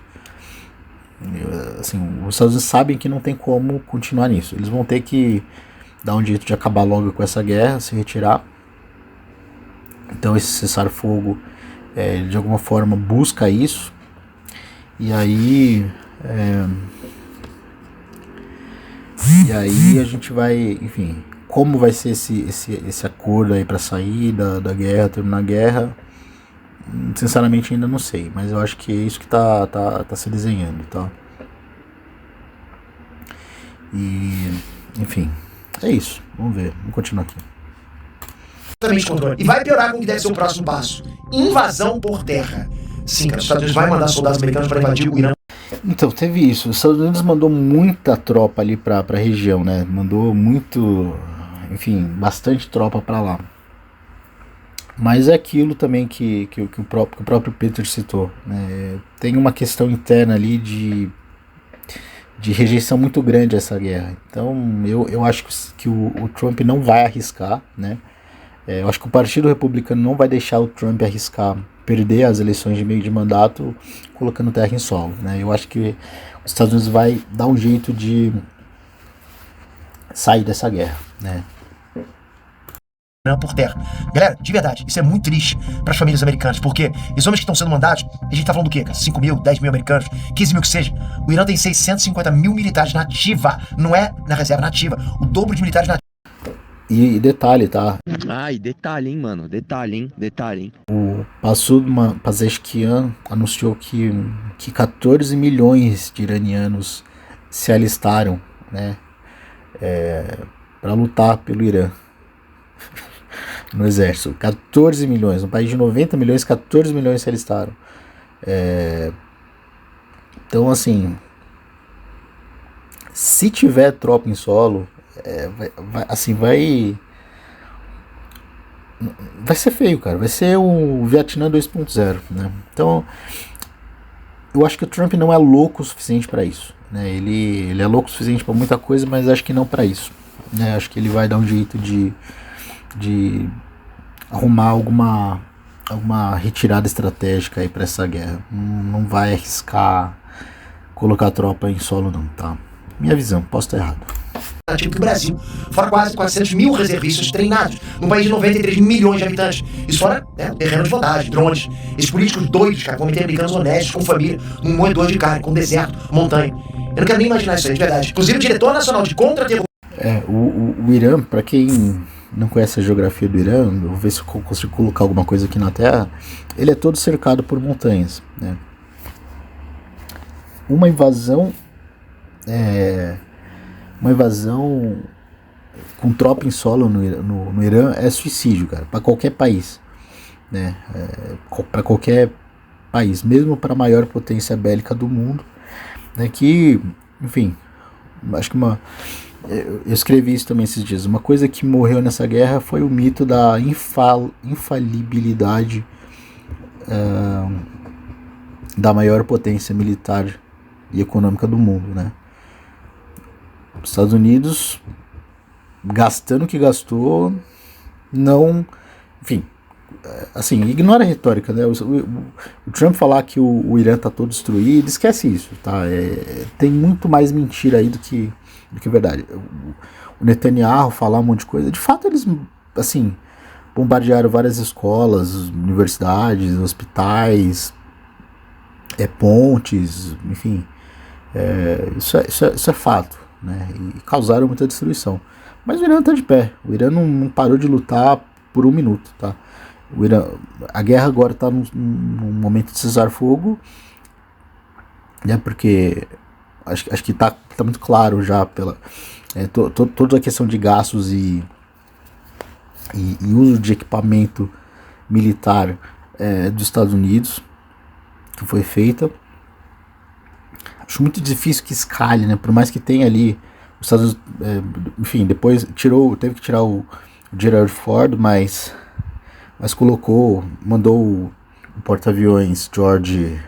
Assim, os Estados Unidos sabem que não tem como continuar nisso. Eles vão ter que dar um jeito de acabar logo com essa guerra, se retirar. Então esse cessar-fogo de alguma forma busca isso. E aí a gente vai, enfim, como vai ser esse acordo aí para sair da guerra, terminar a guerra, sinceramente ainda não sei, mas eu acho que é isso que tá se desenhando, tá? E, enfim, é isso, vamos ver, vamos continuar aqui. Controle. E vai piorar com o que deve ser o próximo passo: invasão por terra. Sim, cara, os Estados Unidos vai mandar soldados americanos para invadir o Irã. Então, teve isso. Os Estados Unidos mandou muita tropa ali pra região, né? Mandou muito, enfim, bastante tropa pra lá. Mas é aquilo também que o próprio Peter citou, né? Tem uma questão interna ali de rejeição muito grande a essa guerra. Então, eu acho que o Trump não vai arriscar, né? Eu acho que o Partido Republicano não vai deixar o Trump arriscar perder as eleições de meio de mandato colocando terra em solo, né? Eu acho que os Estados Unidos vai dar um jeito de sair dessa guerra, né? Por terra. Galera, de verdade, isso é muito triste para as famílias americanas, porque esses homens que estão sendo mandados, a gente tá falando do quê, cara? 5 mil, 10 mil americanos, 15 mil que seja. O Irã tem 650 mil militares na ativa, não é na reserva, na ativa. O dobro de militares na ativa. E detalhe, tá? Ai, detalhe, hein, mano. Detalhe, hein. O Massoud Pezeshkian anunciou que 14 milhões de iranianos se alistaram, né? Para lutar pelo Irã. No exército. 14 milhões. Um país de 90 milhões, 14 milhões se alistaram. Então, assim, se tiver tropa em solo, vai ser feio, cara. Vai ser o Vietnã 2.0, né? Então, eu acho que o Trump não é louco o suficiente para isso, né? Ele é louco o suficiente para muita coisa, mas acho que não para isso, né? Acho que ele vai dar um jeito de arrumar alguma retirada estratégica aí para essa guerra. Não vai arriscar colocar tropa em solo, não, tá? Minha visão, posso estar errado. Tipo o Brasil, fora quase 400 mil reservistas treinados, num país de 93 milhões de habitantes. Isso fora, né, terreno de vantagem, drones. Esses políticos doidos, cara, vão meter americanos honestos, com família, num moedor de carne, com deserto, montanha. Eu não quero nem imaginar isso aí, de verdade. Inclusive, o diretor nacional de contra-terrorismo. O Irã, pra quem não conhece a geografia do Irã, eu vou ver se eu consigo colocar alguma coisa aqui na Terra. Ele é todo cercado por montanhas, né? Uma invasão com tropa em solo no Irã é suicídio, cara, para qualquer país, né? Para qualquer país, mesmo para a maior potência bélica do mundo, né? Que, enfim, acho que eu escrevi isso também esses dias. Uma coisa que morreu nessa guerra foi o mito da infalibilidade da maior potência militar e econômica do mundo, né? Os Estados Unidos, gastando o que gastou, não... Enfim, assim, ignora a retórica, né? O Trump falar que o Irã tá todo destruído, esquece isso, tá? Tem muito mais mentira aí do que verdade. O Netanyahu falar um monte de coisa, de fato eles, assim, bombardearam várias escolas, universidades, hospitais, pontes, enfim, isso é fato, né? E causaram muita destruição. Mas o Irã tá de pé. O Irã não parou de lutar por um minuto, tá? A guerra agora está num momento de cessar-fogo, né? Porque acho que tá muito claro já pela toda a questão de gastos e uso de equipamento militar dos Estados Unidos que foi feita. Acho muito difícil que escale, né? Por mais que tenha ali os Estados Unidos, enfim, depois teve que tirar o Gerald Ford, mas mandou o porta-aviões George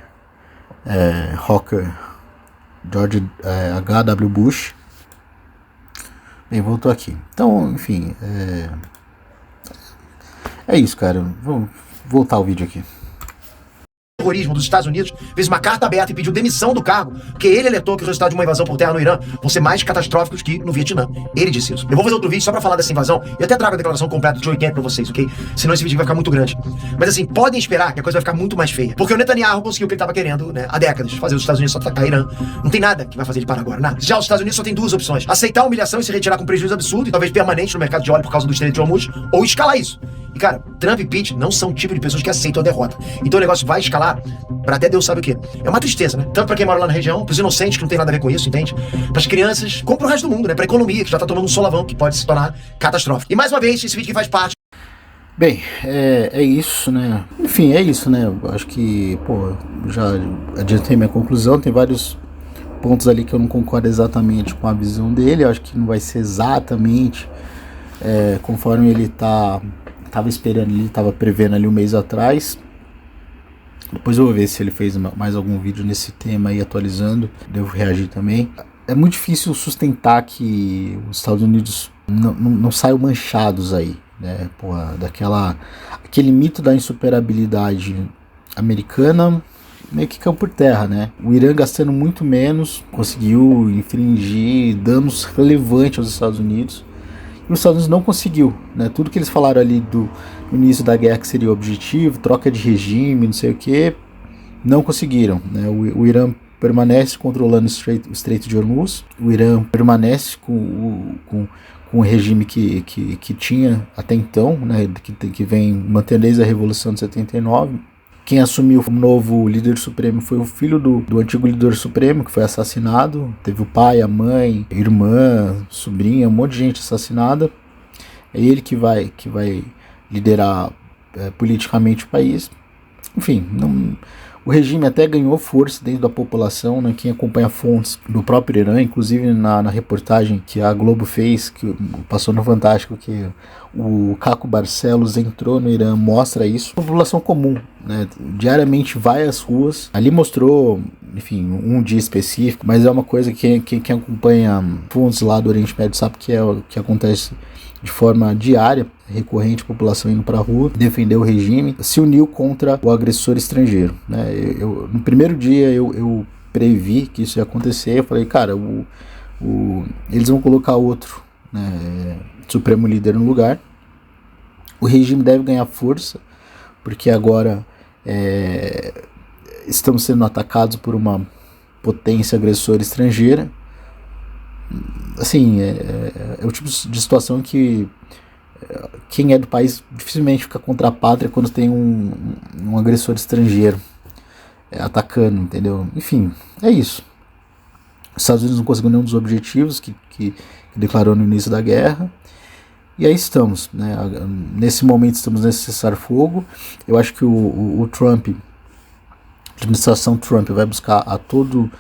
H.W. Bush. Bem, voltou aqui. Então, enfim, é isso, cara. Vamos voltar ao vídeo aqui. Terrorismo dos Estados Unidos fez uma carta aberta e pediu demissão do cargo, porque ele alertou que os resultados de uma invasão por terra no Irã vão ser mais catastróficos que no Vietnã. Ele disse isso. Eu vou fazer outro vídeo só pra falar dessa invasão e até trago a declaração completa de 80 pra vocês, ok? Senão esse vídeo vai ficar muito grande. Mas assim, podem esperar que a coisa vai ficar muito mais feia. Porque o Netanyahu conseguiu o que ele tava querendo, né, há décadas, fazer os Estados Unidos só atacar o Irã. Não tem nada que vai fazer ele parar agora, nada. Já os Estados Unidos só tem duas opções: aceitar a humilhação e se retirar com prejuízo absurdo e talvez permanente no mercado de óleo por causa do Estreito de Hormuz, ou escalar isso. E cara, Trump e Pete não são o tipo de pessoas que aceitam a derrota. Então o negócio vai escalar pra até Deus sabe o quê. É uma tristeza, né? Tanto pra quem mora lá na região, pros inocentes que não tem nada a ver com isso, entende? Pras crianças, como pro resto do mundo, né? Pra economia, que já tá tomando um solavão que pode se tornar catastrófico. E mais uma vez, esse vídeo que faz parte. Bem, é isso, né? Enfim, é isso, né? Eu acho que, pô, já adiantei minha conclusão. Tem vários pontos ali que eu não concordo exatamente com a visão dele. Eu acho que não vai ser exatamente conforme ele tava esperando, ele tava prevendo ali um mês atrás. Depois eu vou ver se ele fez mais algum vídeo nesse tema aí, atualizando. Devo reagir também. É muito difícil sustentar que os Estados Unidos não saiam manchados aí, né? Porra, aquele mito da insuperabilidade americana meio que caiu por terra, né? O Irã, gastando muito menos, conseguiu infligir danos relevantes aos Estados Unidos. E os Estados Unidos não conseguiu, né? Tudo que eles falaram ali do início da guerra que seria o objetivo, troca de regime, não sei o que, não conseguiram, né? O Irã permanece controlando o Estreito de Hormuz. O Irã permanece com o regime que tinha até então, né? Que vem mantendo desde a Revolução de 79. Quem assumiu como novo líder supremo foi o filho do antigo líder supremo, que foi assassinado. Teve o pai, a mãe, a irmã, sobrinha, um monte de gente assassinada. É ele que vai liderar politicamente o país. Enfim, o regime até ganhou força dentro da população, né? Quem acompanha fontes do próprio Irã, inclusive na reportagem que a Globo fez, que passou no Fantástico, que o Caco Barcelos entrou no Irã, mostra isso. A população comum, né, diariamente vai às ruas. Ali mostrou, enfim, um dia específico, mas é uma coisa que quem acompanha fontes lá do Oriente Médio sabe que é o que acontece de forma diária, recorrente, a população indo para a rua, defender o regime, se uniu contra o agressor estrangeiro, né? No primeiro dia eu previ que isso ia acontecer. Eu falei, cara, eles vão colocar outro, né, supremo líder no lugar. O regime deve ganhar força, porque agora estamos sendo atacados por uma potência agressora estrangeira. Assim, é o tipo de situação que quem é do país dificilmente fica contra a pátria quando tem um agressor estrangeiro atacando, entendeu? Enfim, é isso. Os Estados Unidos não conseguiu nenhum dos objetivos que declarou no início da guerra. E aí estamos, né? Nesse momento estamos nesse cessar-fogo. Eu acho que o Trump, a administração Trump, vai buscar a todo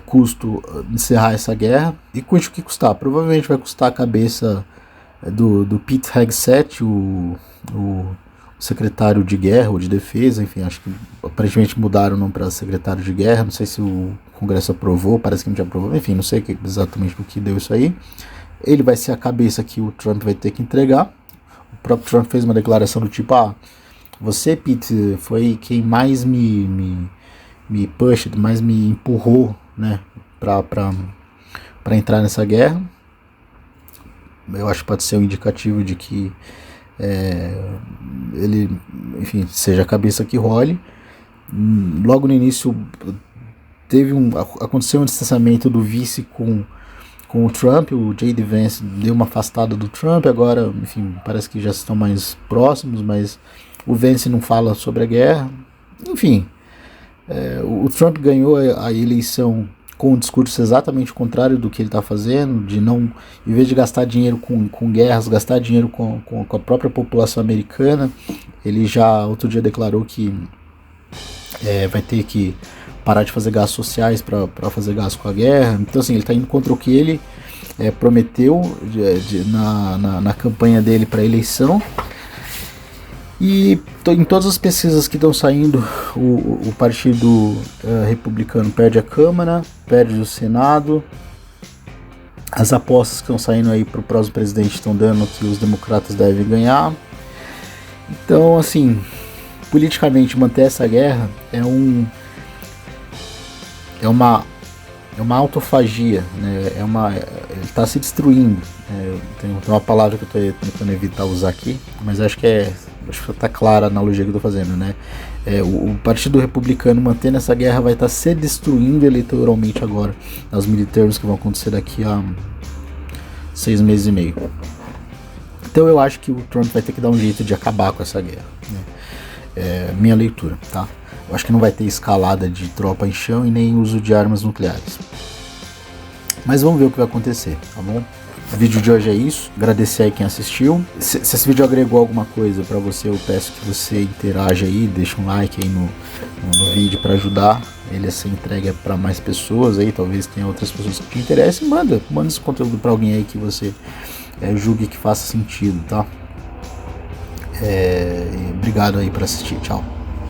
custo encerrar essa guerra, e custe o que custar. Provavelmente vai custar a cabeça do Pete Hegseth, o secretário de guerra ou de defesa, enfim, acho que aparentemente mudaram o nome para secretário de guerra. Não sei se o Congresso aprovou, parece que não tinha aprovado, enfim, não sei exatamente o que deu isso aí. Ele vai ser a cabeça que o Trump vai ter que entregar. O próprio Trump fez uma declaração do tipo, você, Pete, foi quem mais me pushed, mais me empurrou, né, para entrar nessa guerra. Eu acho que pode ser um indicativo de que ele, enfim, seja a cabeça que role. Logo no início aconteceu um distanciamento do vice com o Trump. O J.D. Vance deu uma afastada do Trump, agora, enfim, parece que já estão mais próximos, mas o Vance não fala sobre a guerra. Enfim, o Trump ganhou a eleição com um discurso exatamente contrário do que ele está fazendo, de não, em vez de gastar dinheiro com guerras, gastar dinheiro com a própria população americana. Ele já outro dia declarou que vai ter que parar de fazer gastos sociais para fazer gasto com a guerra. Então, assim, ele está indo contra o que ele prometeu na campanha dele para a eleição. E em todas as pesquisas que estão saindo, o partido republicano perde a Câmara, perde o Senado. As apostas que estão saindo aí para o próximo presidente estão dando que os democratas devem ganhar. Então, assim, politicamente manter essa guerra é uma autofagia, né? Ele está se destruindo. Tem uma palavra que eu estou tentando evitar usar aqui, mas acho que está clara a analogia que eu estou fazendo, né? O Partido Republicano mantendo essa guerra vai estar se destruindo eleitoralmente agora, nas midterms que vão acontecer daqui a 6 meses e meio. Então eu acho que o Trump vai ter que dar um jeito de acabar com essa guerra, né? Minha leitura, tá? Eu acho que não vai ter escalada de tropa em chão e nem uso de armas nucleares. Mas vamos ver o que vai acontecer, tá bom? O vídeo de hoje é isso. Agradecer aí quem assistiu. Se esse vídeo agregou alguma coisa pra você, eu peço que você interaja aí, deixa um like aí no vídeo pra ajudar ele a ser entregue pra mais pessoas aí. Talvez tenha outras pessoas que te interessem. Manda esse conteúdo pra alguém aí que você julgue que faça sentido, tá? Obrigado aí por assistir. Tchau.